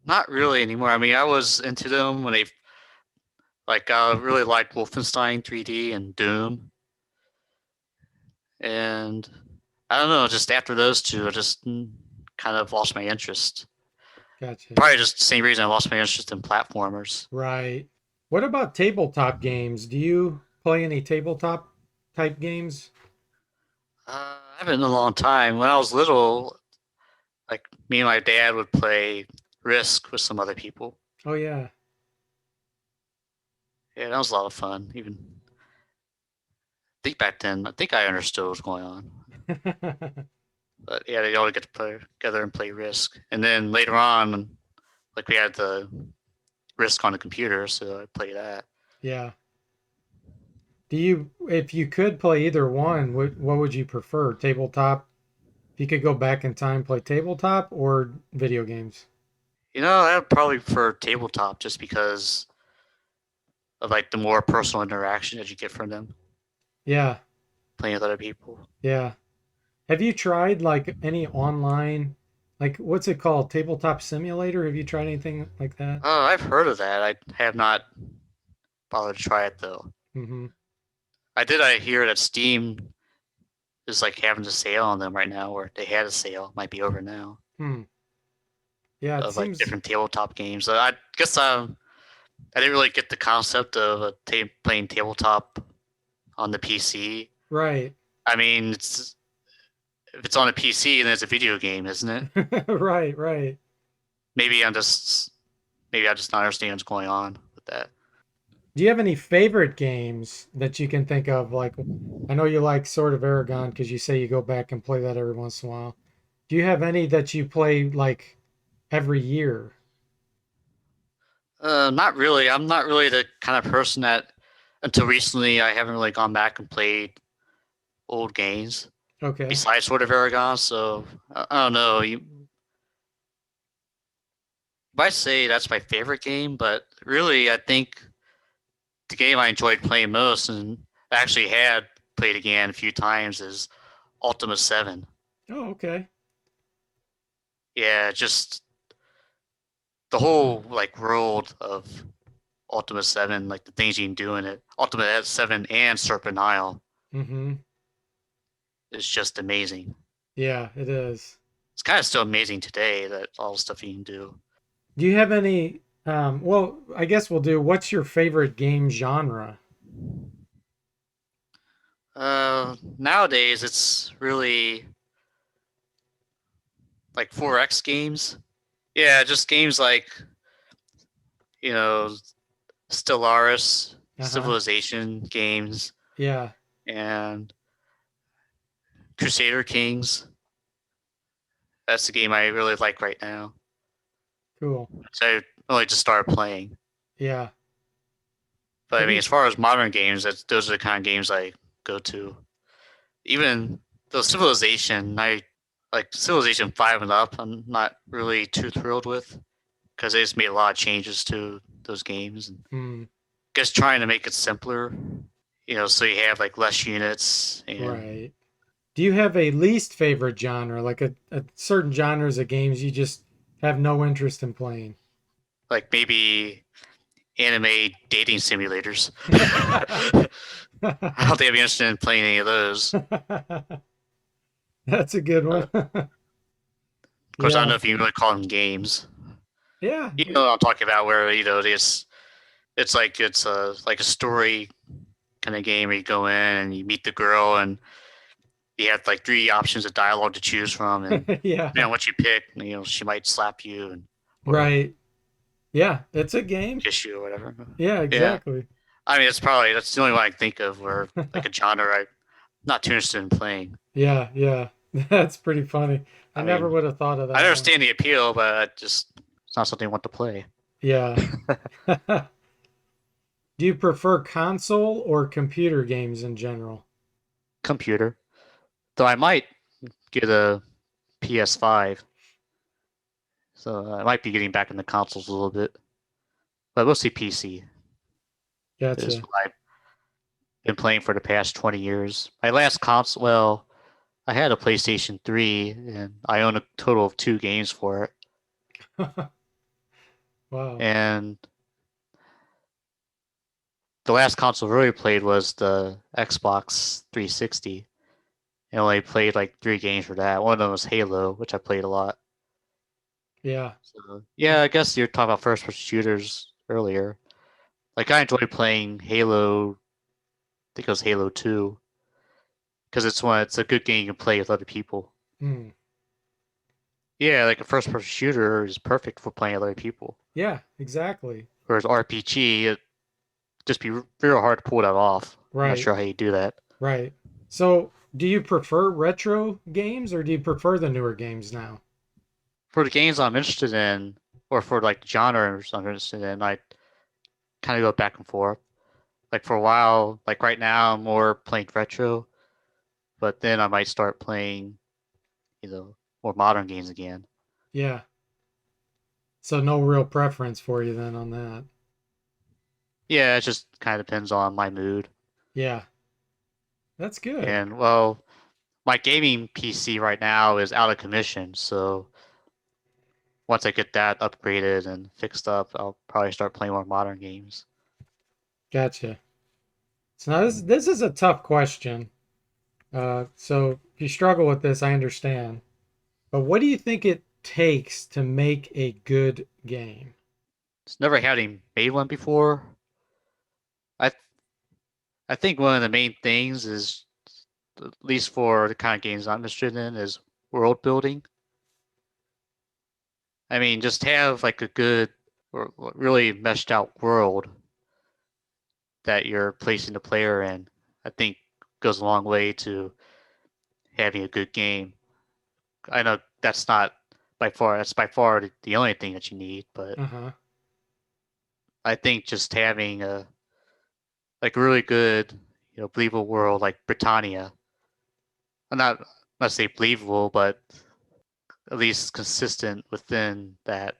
B: Not really anymore. I mean, I was into them when they like I really liked Wolfenstein 3D and Doom, and I don't know. Just after those two, I just kind of lost my interest.
A: Gotcha.
B: Probably just the same reason I lost my interest in platformers.
A: Right. What about tabletop games? Do you play any tabletop type games?
B: I haven't in a long time. When I was little, like me and my dad would play Risk with some other people.
A: Oh yeah.
B: Yeah, that was a lot of fun. Even I think back then, I think I understood what was going on. But yeah, they all get to play together and play Risk. And then later on, like we had the Risk on the computer, so I played that.
A: Yeah. Do you, if you could play either one, what would you prefer? Tabletop? If you could go back in time, play tabletop or video games?
B: I'd probably prefer tabletop just because of like the more personal interaction that you get from them
A: Yeah.
B: playing with other people.
A: Yeah. Have you tried like any online, like what's it called? Tabletop simulator? Have you tried anything like that?
B: Oh, I've heard of that. I have not bothered to try it though.
A: Mm-hmm.
B: I hear that Steam is like having a sale on them right now, or they had a sale, might be over now,
A: Hmm. Yeah, it
B: of like
A: seems
B: different tabletop games. So I guess I didn't really get the concept of playing tabletop on the PC.
A: right.
B: I mean, if it's on a PC, then it's a video game, isn't it?
A: Right, right.
B: Maybe I just not understand what's going on with that.
A: Do you have any favorite games that you can think of? Like, I know you like Sword of Aragon because you say you go back and play that every once in a while. Do you have any that you play like every year?
B: Not really. I'm not really the kind of person that, until recently, I haven't really gone back and played old games
A: Okay.
B: besides Sword of Aragon. So I don't know. You might say that's my favorite game, but really, I think the game I enjoyed playing most and actually had played again a few times is Ultima 7.
A: Oh, okay.
B: Yeah, just the whole like world of Ultima 7, like the things you can do in it. Ultima 7 and Serpent Isle
A: Mm-hmm.
B: is just amazing.
A: Yeah, it is.
B: It's kind of still amazing today that all the stuff you can do.
A: Do you have any well, I guess we'll do what's your favorite game genre?
B: Nowadays it's really like 4X games. Yeah, just games like you know Stellaris,
A: Uh-huh.
B: Civilization games,
A: Yeah,
B: and Crusader Kings. That's the game I really like right now.
A: cool.
B: So I only just started playing.
A: Yeah.
B: But I
A: Have
B: mean,
A: you
B: as far as modern games, those are the kind of games I go to. Even though Civilization, I like Civilization 5 and up, I'm not really too thrilled with because they just made a lot of changes to those games. And
A: hmm,
B: just trying to make it simpler, so you have like less units and
A: right. Do you have a least favorite genre, like a certain genres of games you just have no interest in playing?
B: like maybe anime dating simulators. I don't think I'd be interested in playing any of those.
A: That's a good one.
B: Of course, I don't know
A: Yeah.
B: if you can really call them games.
A: Yeah.
B: You know what I'm talking about, where it's like a story kind of game where you go in and you meet the girl and you have like three options of dialogue to choose from, and depending
A: Yeah.
B: on what you pick, she might slap you and or
A: Right. Yeah, it's a game.
B: kiss you or whatever.
A: Yeah,
B: Yeah,
A: exactly.
B: I mean that's the only one I can think of where like a genre I'm not too interested in playing.
A: Yeah, yeah. That's pretty funny. I
B: I
A: never
B: mean,
A: would have thought of
B: I
A: that one.
B: understand the appeal, but it's not something I want to play.
A: Yeah. Do you prefer console or computer games in general?
B: Computer, though I might get a PS5, so I might be getting back into consoles a little bit, but mostly PC is
A: Gotcha.
B: what I've been playing for the past 20 years. My last console, well, I had a PlayStation 3, and I own a total of two games for it.
A: Wow.
B: And the last console I really played was the Xbox 360. I only played like three games for that. One of them was Halo, which I played a lot.
A: Yeah.
B: So yeah, I guess you're talking about first-person shooters earlier. Like I enjoyed playing Halo. I think it was Halo 2 because it's a good game you can play with other people.
A: Hmm.
B: Yeah, like a first-person shooter is perfect for playing with other people.
A: Yeah, exactly.
B: Whereas RPG, it just be real hard to pull that off. I'm not
A: Right.
B: sure how you do that.
A: Right. So, do you prefer retro games or do you prefer the newer games now?
B: For the games I'm interested in, or for like genres I'm interested in, I kind of go back and forth. Like for a while, like right now, I'm more playing retro, but then I might start playing, more modern games again.
A: Yeah. So no real preference for you then on that.
B: Yeah, it just kind of depends on my mood.
A: Yeah. That's good.
B: And well, my gaming PC right now is out of commission, so once I get that upgraded and fixed up, I'll probably start playing more modern games.
A: Gotcha. So now this is a tough question. So if you struggle with this, I understand. But what do you think it takes to make a good game?
B: It's never having made one before. I I think one of the main things is, at least for the kind of games I'm interested in, is world building. I mean, just have like a good or really meshed out world that you're placing the player in. I think goes a long way to having a good game. I know that's by far the only thing that you need, but
A: Uh-huh.
B: I think just having a really good, believable world like Britannia. I'm not say believable, but at least consistent within that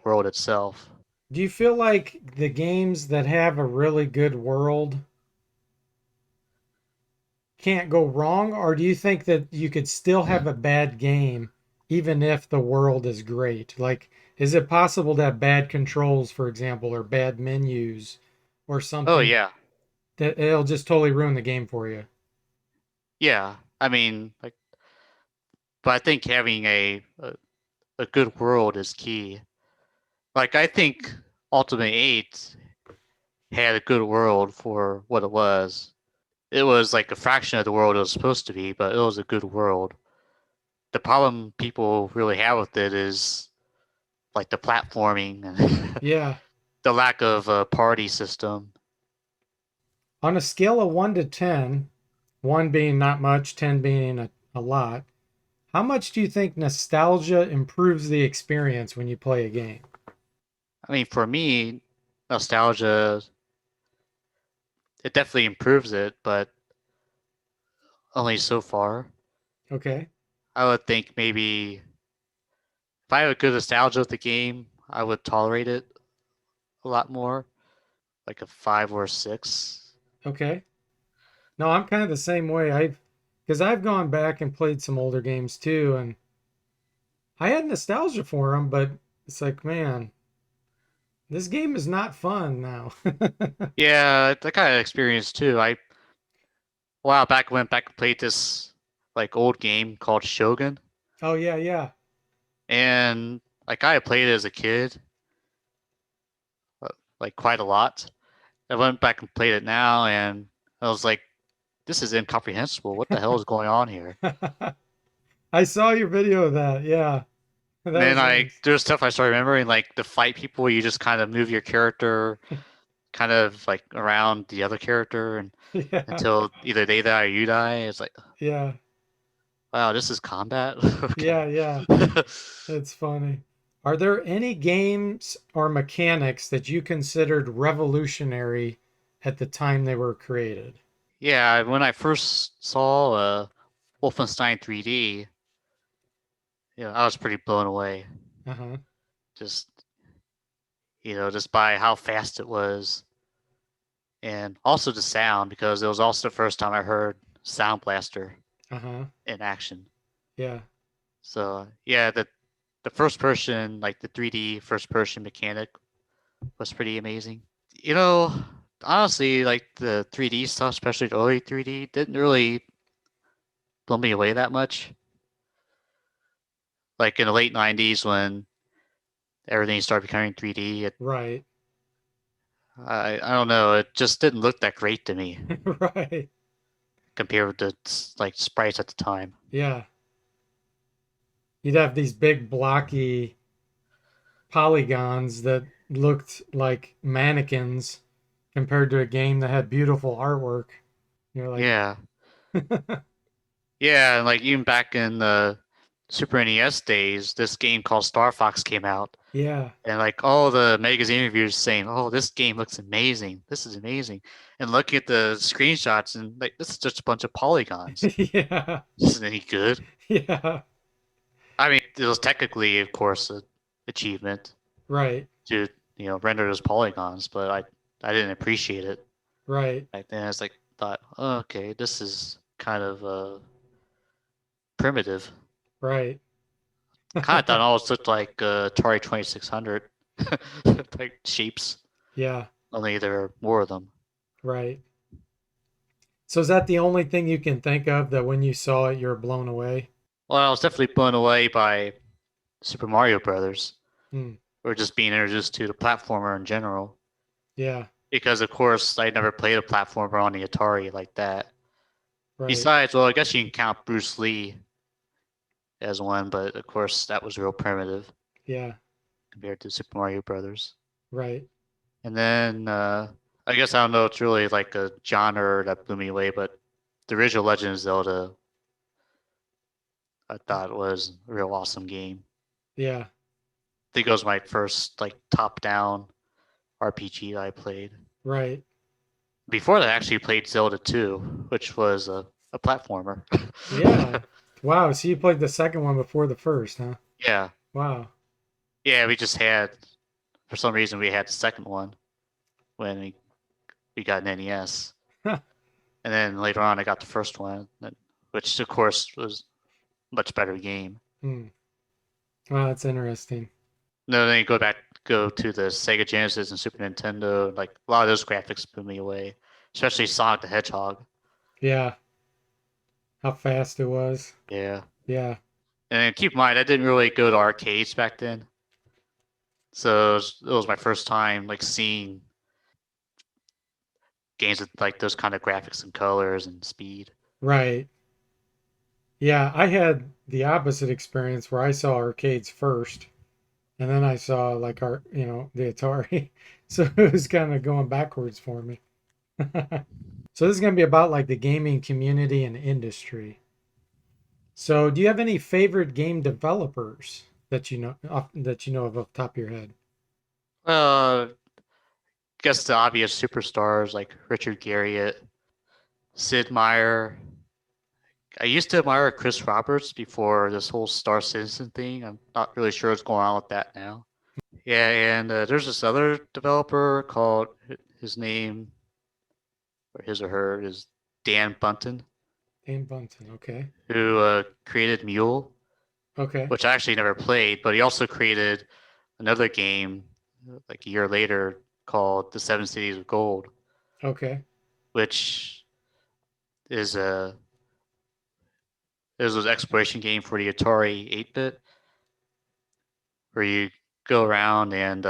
B: world itself.
A: Do you feel like the games that have a really good world can't go wrong, or do you think that you could still have a bad game even if the world is great? Like, is it possible to have bad controls, for example, or bad menus or
B: Oh
A: something
B: yeah,
A: that it'll just totally ruin the game for you?
B: yeah. I mean, like, but I think having a good world is key. Like, I think Ultimate 8 had a good world for what it was. it was like a fraction of the world it was supposed to be, but it was a good world. The problem people really have with it is like the platforming and
A: Yeah.
B: the lack of a party system.
A: On a scale of 1 to 10, 1 being not much, 10 being a lot, how much do you think nostalgia improves the experience when you play a game?
B: I mean, for me, nostalgia it definitely improves it, but only so far.
A: Okay.
B: I would think maybe if I have a good nostalgia with the game, I would tolerate it a lot more, like a 5 or 6.
A: Okay. No, I'm kind of the same way. Because I've gone back and played some older games too, and I had nostalgia for them, but it's like, man, this game is not fun now.
B: Yeah, that kind of experience too. I a while back went back and played this like old game called Shogun,
A: Oh yeah, yeah,
B: and like I had played it as a kid, uh, like quite a lot. I went back and played it now, and I was like, "This is incomprehensible. What the hell is going on here?"
A: I saw your video of that. Yeah, that
B: And then
A: was
B: I
A: nice.
B: there's stuff I started remembering, like the fight people. You just kind of move your character kind of like around the other character, and
A: Yeah,
B: until either they die or you die. It's like,
A: yeah,
B: wow, this is combat.
A: yeah,
B: Okay.
A: yeah. It's funny. Are there any games or mechanics that you considered revolutionary at the time they were created?
B: Yeah, when I first saw Wolfenstein 3D, I was pretty blown away.
A: Uh-huh.
B: Just just by how fast it was, and also the sound because it was also the first time I heard Sound Blaster
A: Uh-huh.
B: in action.
A: Yeah.
B: So yeah, the first person, like the 3D first person mechanic, was pretty amazing. You know, honestly, like the 3D stuff, especially the early 3D, didn't really blow me away that much. Like in the late 90s when everything started becoming 3D,
A: Right.
B: I don't know, it just didn't look that great to me
A: Right.
B: compared to like sprites at the time.
A: Yeah. You'd have these big blocky polygons that looked like mannequins compared to a game that had beautiful artwork. You're like,
B: Yeah. Yeah, and like even back in the Super NES days, this game called Star Fox came out.
A: yeah.
B: And like all the magazine reviews saying, "Oh, this game looks amazing. This is amazing." And looking at the screenshots and like this is just a bunch of polygons.
A: Yeah.
B: This isn't any good.
A: Yeah.
B: I mean, it was technically, of course, an achievement
A: Right.
B: to render those polygons, but I didn't appreciate it
A: Right.
B: back then. I was like, thought, oh, okay, this is kind of primitive.
A: Right.
B: Kind of thought it almost looked like Atari 2600 like shapes,
A: Yeah.
B: only there are more of them.
A: Right. So is that the only thing you can think of that when you saw it, you're blown away?
B: Well, I was definitely blown away by Super Mario Brothers,
A: Hmm.
B: or just being introduced to the platformer in general.
A: Yeah.
B: Because of course I never played a platformer on the Atari like that.
A: Right.
B: Besides, well, I guess you can count Bruce Lee as one, but of course that was real primitive
A: Yeah.
B: compared to Super Mario Brothers.
A: Right.
B: And then I guess I don't know, it's really like a genre that blew me away, but the original Legend of Zelda I thought was a real awesome game.
A: Yeah.
B: I think it was my first like top-down RPG that I played.
A: Right.
B: Before that, I actually played Zelda 2, which was a platformer.
A: Yeah. Wow. So you played the second one before the first, huh?
B: Yeah,
A: Wow.
B: yeah. We just had for some reason we had the second one when we got an NES, and then later on I got the first one, which of course was a much better game.
A: Hmm. Wow, that's interesting.
B: No, then you go to the Sega Genesis and Super Nintendo. Like a lot of those graphics blew me away, especially Sonic the Hedgehog.
A: Yeah. How fast it was.
B: Yeah,
A: Yeah.
B: and keep in mind I didn't really go to arcades back then, so it was my first time like seeing games with like those kind of graphics and colors and speed.
A: Right. Yeah, I had the opposite experience where I saw arcades first, and then I saw like the Atari. So it was kind of going backwards for me. So this is going to be about like the gaming community and industry. So do you have any favorite game developers that you know of off the top of your head?
B: I guess the obvious superstars like Richard Garriott, Sid Meier. I used to admire Chris Roberts before this whole Star Citizen thing. I'm not really sure what's going on with that now. Yeah, and there's this other developer called his name or his or her is Dan Bunton,
A: Dane Bunton. Okay.
B: who created Mule,
A: Okay.
B: which I actually never played, but he also created another game like a year later called The Seven Cities of Gold,
A: Okay.
B: which is a it was an exploration game for the Atari 8-bit where you go around and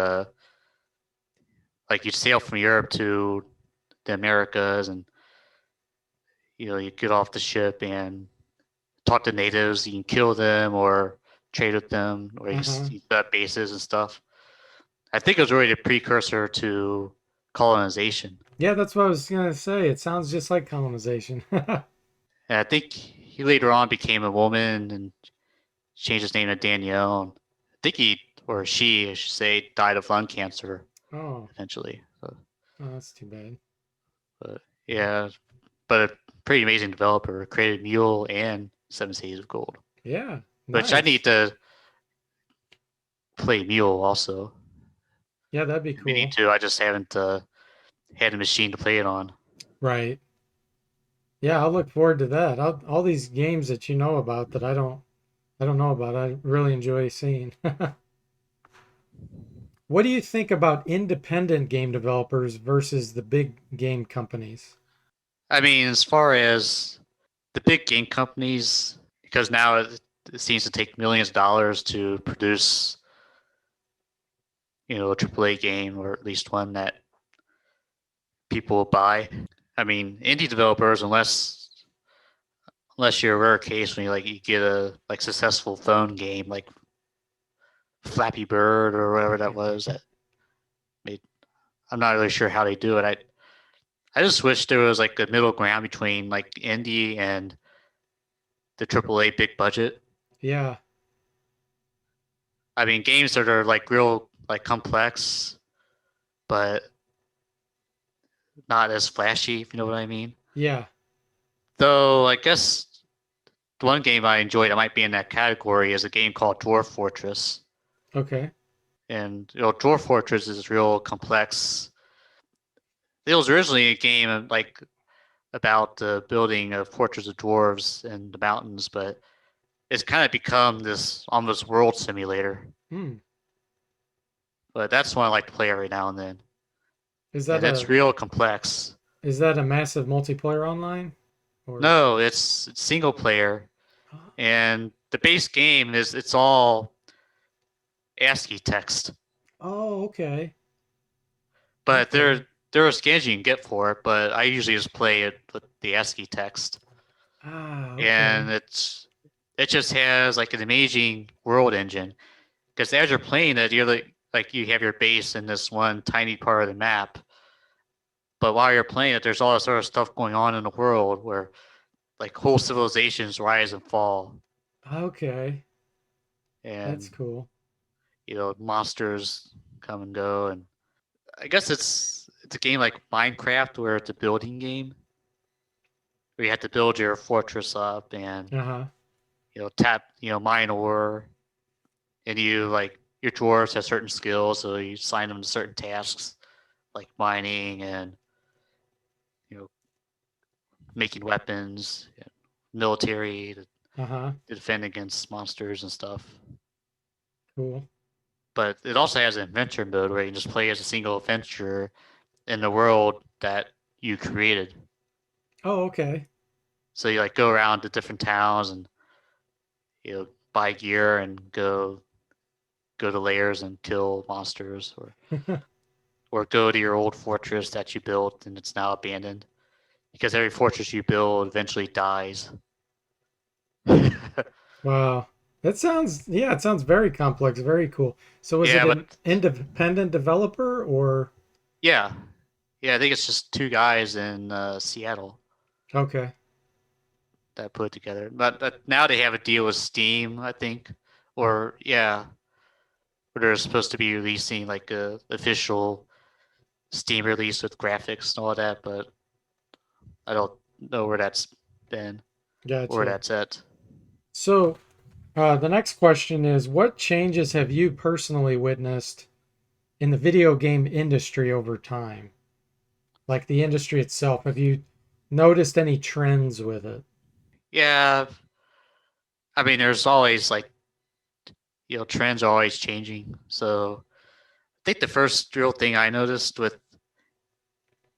B: like you sail from Europe to the Americas, and you get off the ship and talk to natives. You can kill them or trade with them, or you
A: Uh-huh.
B: set up bases and stuff. I think it was really the precursor to colonization.
A: Yeah, that's what I was gonna say. It sounds just like colonization.
B: And I think he later on became a woman and changed his name to Danielle. And I think he or she, I should say, died of lung cancer
A: Oh,
B: eventually.
A: oh, that's too bad.
B: But yeah, but a pretty amazing developer created Mule and Seven Cities of Gold,
A: Yeah,
B: which I need
A: nice.
B: to play Mule also.
A: Yeah, that'd be
B: I meaning
A: cool.
B: to. I just haven't had a machine to play it on.
A: Right. Yeah, I'll look forward to that. All these games that you know about that I don't know about, I really enjoy seeing. What do you think about independent game developers versus the big game companies?
B: I mean, as far as the big game companies, because now it seems to take millions of dollars to produce, a AAA game or at least one that people will buy. I mean, indie developers, unless you're a rare case when you get a like successful phone game like Flappy Bird or whatever that was that made. I'm not really sure how they do it. I just wish there was like a middle ground between like indie and the AAA big budget.
A: Yeah,
B: I mean, games that are like real like complex, but not as flashy, if you know what I mean.
A: yeah,
B: Though I guess the one game I enjoyed that might be in that category is a game called Dwarf Fortress.
A: okay,
B: And Dwarf Fortress is real complex. It was originally a game like about the building of fortress of dwarves in the mountains, but it's kind of become this almost world simulator.
A: hmm.
B: But that's one I like to play every now and then,
A: Is that
B: and it's
A: a
B: real complex.
A: is that a massive multiplayer online or?
B: No, it's single player,
A: Oh,
B: and the base game is it's all ASCII text.
A: oh, okay,
B: But
A: okay.
B: there are skins you can get for it, but I usually just play it with the ASCII text,
A: Ah,
B: and
A: okay.
B: it just has like an amazing world engine. Because as you're playing it, you're like you have your base in this one tiny part of the map, but while you're playing it, there's all this sort of stuff going on in the world where like whole civilizations rise and fall,
A: Okay. That's
B: and
A: cool.
B: monsters come and go, and I guess it's a game like Minecraft where it's a building game where you have to build your fortress up and
A: Uh-huh.
B: tap mine ore, and you like your dwarves have certain skills, so you assign them to certain tasks like mining and you know making weapons, military
A: Uh-huh.
B: to defend against monsters and stuff.
A: Cool.
B: But it also has an adventure mode where you can just play as a single adventurer in the world that you created.
A: Oh, okay.
B: So you like go around to different towns and buy gear and go to layers and kill monsters or or go to your old fortress that you built and it's now abandoned. Because every fortress you build eventually dies.
A: Wow. That sounds, yeah, it sounds very complex, very cool. So is it
B: Yeah, but
A: an independent developer or
B: yeah, yeah, I think it's just two guys in Seattle
A: okay.
B: that put it together. But now they have a deal with Steam, I think, or yeah, where they're supposed to be releasing like a official Steam release with graphics and all that. But I don't know where that's been or where
A: Gotcha.
B: that's at.
A: So the next question is what changes have you personally witnessed in the video game industry over time? Like the industry itself. Have you noticed any trends with it?
B: Yeah, I mean, there's always like trends are always changing. So I think the first real thing I noticed with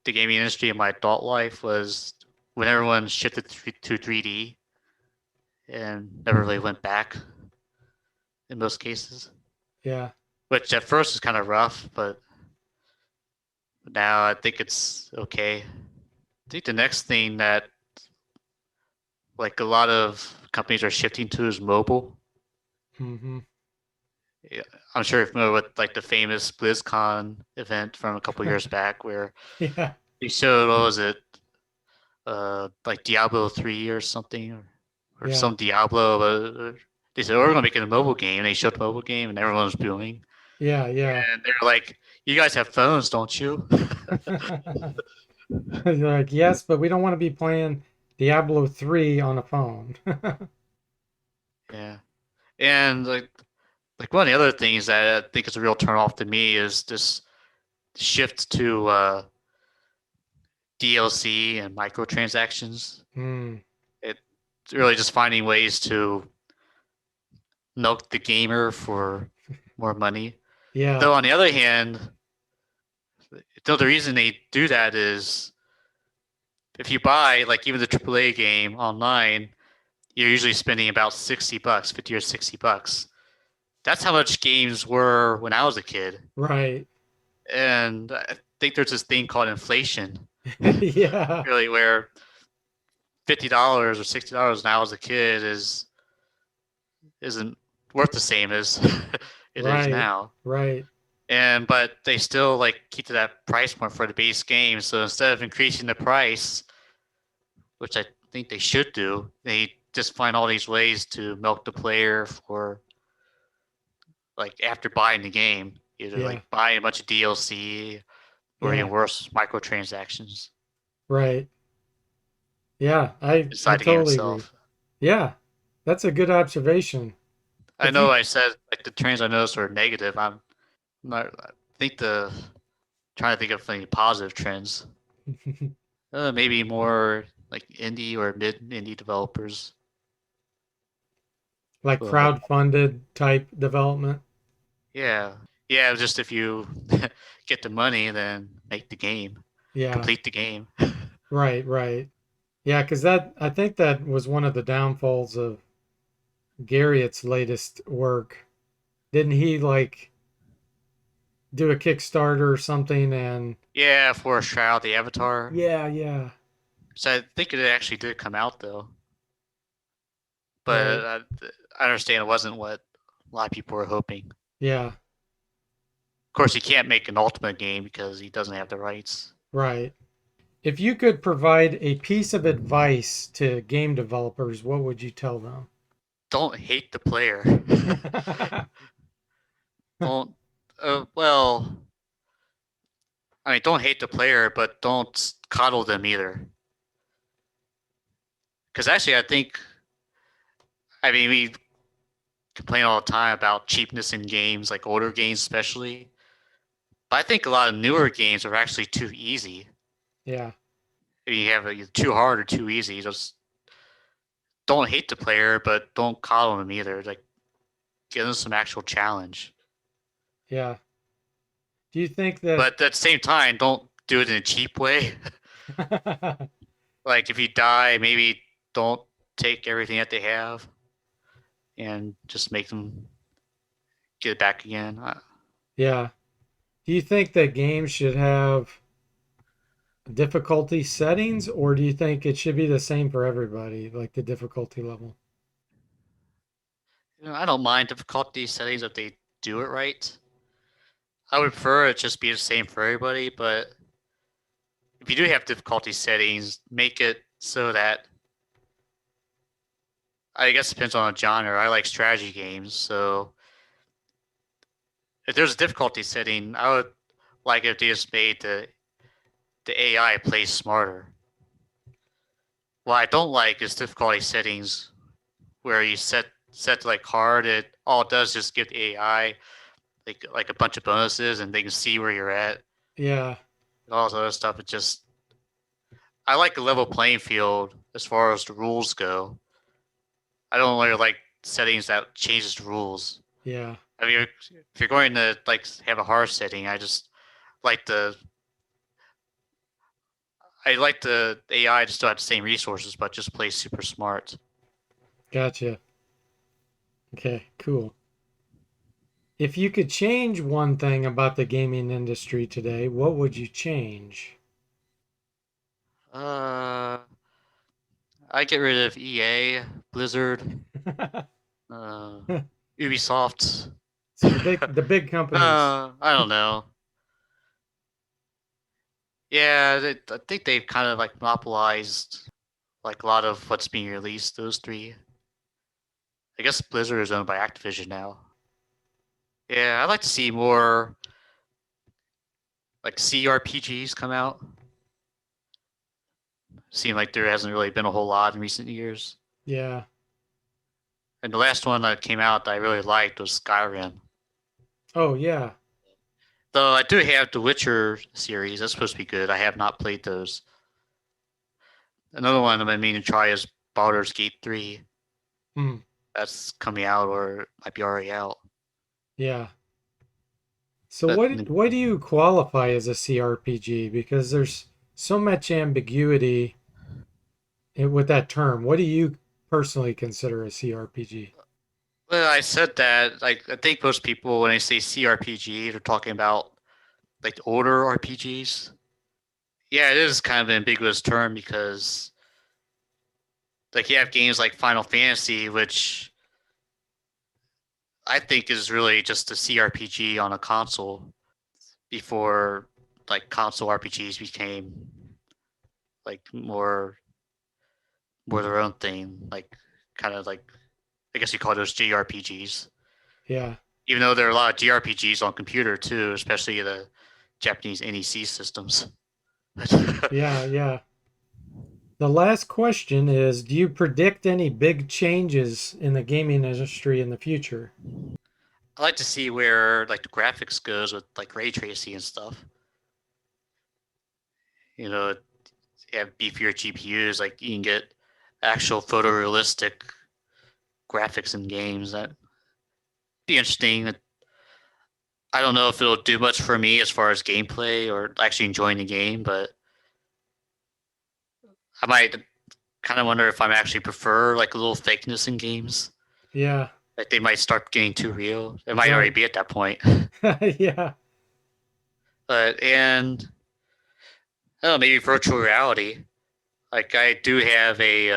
B: the gaming industry in my adult life was when everyone shifted to 3D and never really went back in most cases.
A: Yeah.
B: Which at first is kind of rough, but now I think it's okay. I think the next thing that like a lot of companies are shifting to is mobile.
A: Mm-hmm.
B: Yeah, I'm sure you're familiar with like the famous BlizzCon event from a couple years back where
A: Yeah.
B: they showed what was it like Diablo 3 or something or
A: Yeah.
B: some Diablo. They said, "Oh, we're gonna make it a mobile game." And they showed the mobile game, and everyone was booing.
A: Yeah. Yeah.
B: And they're like, "You guys have phones, don't you?"
A: You're like, yes, but we don't want to be playing Diablo 3 on a phone.
B: Yeah, and like one of the other things that I think is a real turnoff to me is this shift to DLC and microtransactions.
A: Hmm.
B: It's really just finding ways to milk the gamer for more money.
A: Yeah.
B: Though on the other hand, though the reason they do that is if you buy like even the AAA game online, you're usually spending about $60, 50 or $60. That's how much games were when I was a kid.
A: Right.
B: And I think there's this thing called inflation,
A: Yeah.
B: really, where $50 or $60 when I was a kid isn't worth the same as it is
A: Right.
B: now.
A: Right.
B: And but they still like keep to that price point for the base game. So instead of increasing the price, which I think they should do, they just find all these ways to milk the player for like after buying the game, either
A: Yeah.
B: like buying a bunch of DLC or even
A: Yeah.
B: worse, microtransactions
A: Right. Yeah. I
B: inside the game
A: totally agree.
B: itself.
A: Yeah. That's a good observation.
B: I
A: If
B: know
A: you
B: I said like the trends I noticed were negative. I'm not. I think the trying to think of any positive trends. Maybe more like indie or mid indie developers.
A: like
B: But
A: crowd-funded type development.
B: yeah, yeah. Just if you get the money, then make the game,
A: Yeah.
B: complete the game.
A: Right, right. Yeah, because that I think that was one of the downfalls of Garriott's latest work. Didn't he like do a Kickstarter or something and
B: Yeah, for Shroud the Avatar.
A: yeah, yeah,
B: So I think it actually did come out though, but
A: right.
B: I understand it wasn't what a lot of people were hoping.
A: Yeah,
B: Of course, he can't make an Ultimate game because he doesn't have the rights.
A: right. If you could provide a piece of advice to game developers, what would you tell them?
B: Don't hate the player. Don't. Well, I mean, don't hate the player, but don't coddle them either. Because actually, I think, I mean, we complain all the time about cheapness in games, like older games especially. But I think a lot of newer games are actually too easy.
A: Yeah,
B: I mean, you have either too hard or too easy. Just don't hate the player, but don't coddle them either. Like, give them some actual challenge.
A: yeah. Do you think that
B: But at the same time, don't do it in a cheap way. Like, if you die, maybe don't take everything that they have and just make them get it back again.
A: yeah. Do you think that games should have difficulty settings, or do you think it should be the same for everybody, like the difficulty level?
B: I don't mind difficulty settings if they do it right. I would prefer it just be the same for everybody, but if you do have difficulty settings, make it so that I guess it depends on the genre. I like strategy games, so if there's a difficulty setting, I would like if they just made the AI play smarter. What I don't like is difficulty settings where you set like hard. It all it does is give the AI like a bunch of bonuses and they can see where you're at
A: Yeah,
B: and all this other stuff. It just I like a level playing field as far as the rules go. I don't really like settings that changes the rules.
A: yeah,
B: I mean, if you're going to like have a hard setting, like the I like the AI to still have the same resources, but just play super smart.
A: gotcha. Okay, cool. If you could change one thing about the gaming industry today, what would you change?
B: Uh, I get rid of EA, Blizzard, uh, Ubisoft.
A: So the big companies.
B: I don't know. Yeah, I think they've kind of like monopolized like a lot of what's being released. Those three. I guess Blizzard is owned by Activision now. Yeah, I'd like to see more like CRPGs come out. Seem like there hasn't really been a whole lot in recent years.
A: Yeah.
B: And the last one that came out that I really liked was Skyrim.
A: Oh, yeah.
B: Though I do have the Witcher series. That's supposed to be good. I have not played those. Another one I've been meaning to try is Baldur's Gate 3.
A: Hmm.
B: That's coming out or might be already out.
A: Yeah. So
B: But
A: what do you qualify as a CRPG? Because there's so much ambiguity with that term. What do you personally consider a CRPG?
B: well, I said that like I think most people when they say CRPG, they're talking about like the older RPGs. Yeah, it is kind of an ambiguous term because like you have games like Final Fantasy, which I think is really just a CRPG on a console before like console RPGs became like more their own thing, like kind of like I guess you call those JRPGs.
A: Yeah.
B: Even though there are a lot of JRPGs on computer too, especially the Japanese NEC systems. I
A: Yeah, yeah. The last question is, do you predict any big changes in the gaming industry in the future?
B: like to see where like the graphics goes with like ray tracing and stuff. You know, you have beefier GPUs, like you can get actual photorealistic graphics in games. That'd be interesting. I don't know if it'll do much for me as far as gameplay or actually enjoying the game, but I might kind of wonder if I'm actually prefer like a little fakeness in games.
A: Yeah,
B: Like they might start getting too real. It might already
A: right.
B: be at that point.
A: Yeah,
B: But and I don't know, maybe virtual reality. Like I do have a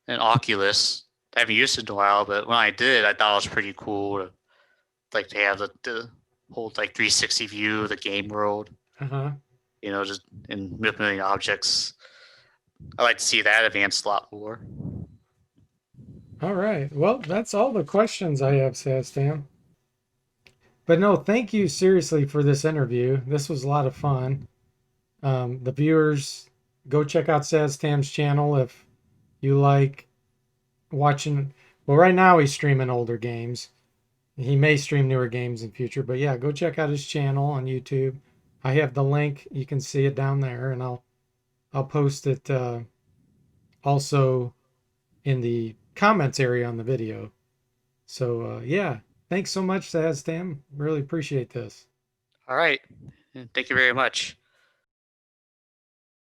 B: an Oculus. I haven't used it in a while, but when I did, I thought it was pretty cool. Like to have the whole like 360 view of the game world.
A: uh-huh.
B: Just in manipulating objects. I like to see that advanced a lot more.
A: All right. Well, that's all the questions I have, Saztam. But no, thank you seriously for this interview. This was a lot of fun. The viewers, go check out Saztam's channel if you like watching. Well, right now he's streaming older games. He may stream newer games in future, but yeah, go check out his channel on YouTube. I have the link. You can see it down there, and I'll post it also in the comments area on the video. So yeah, thanks so much, Saztam. Really appreciate this.
B: All right. Thank you very much.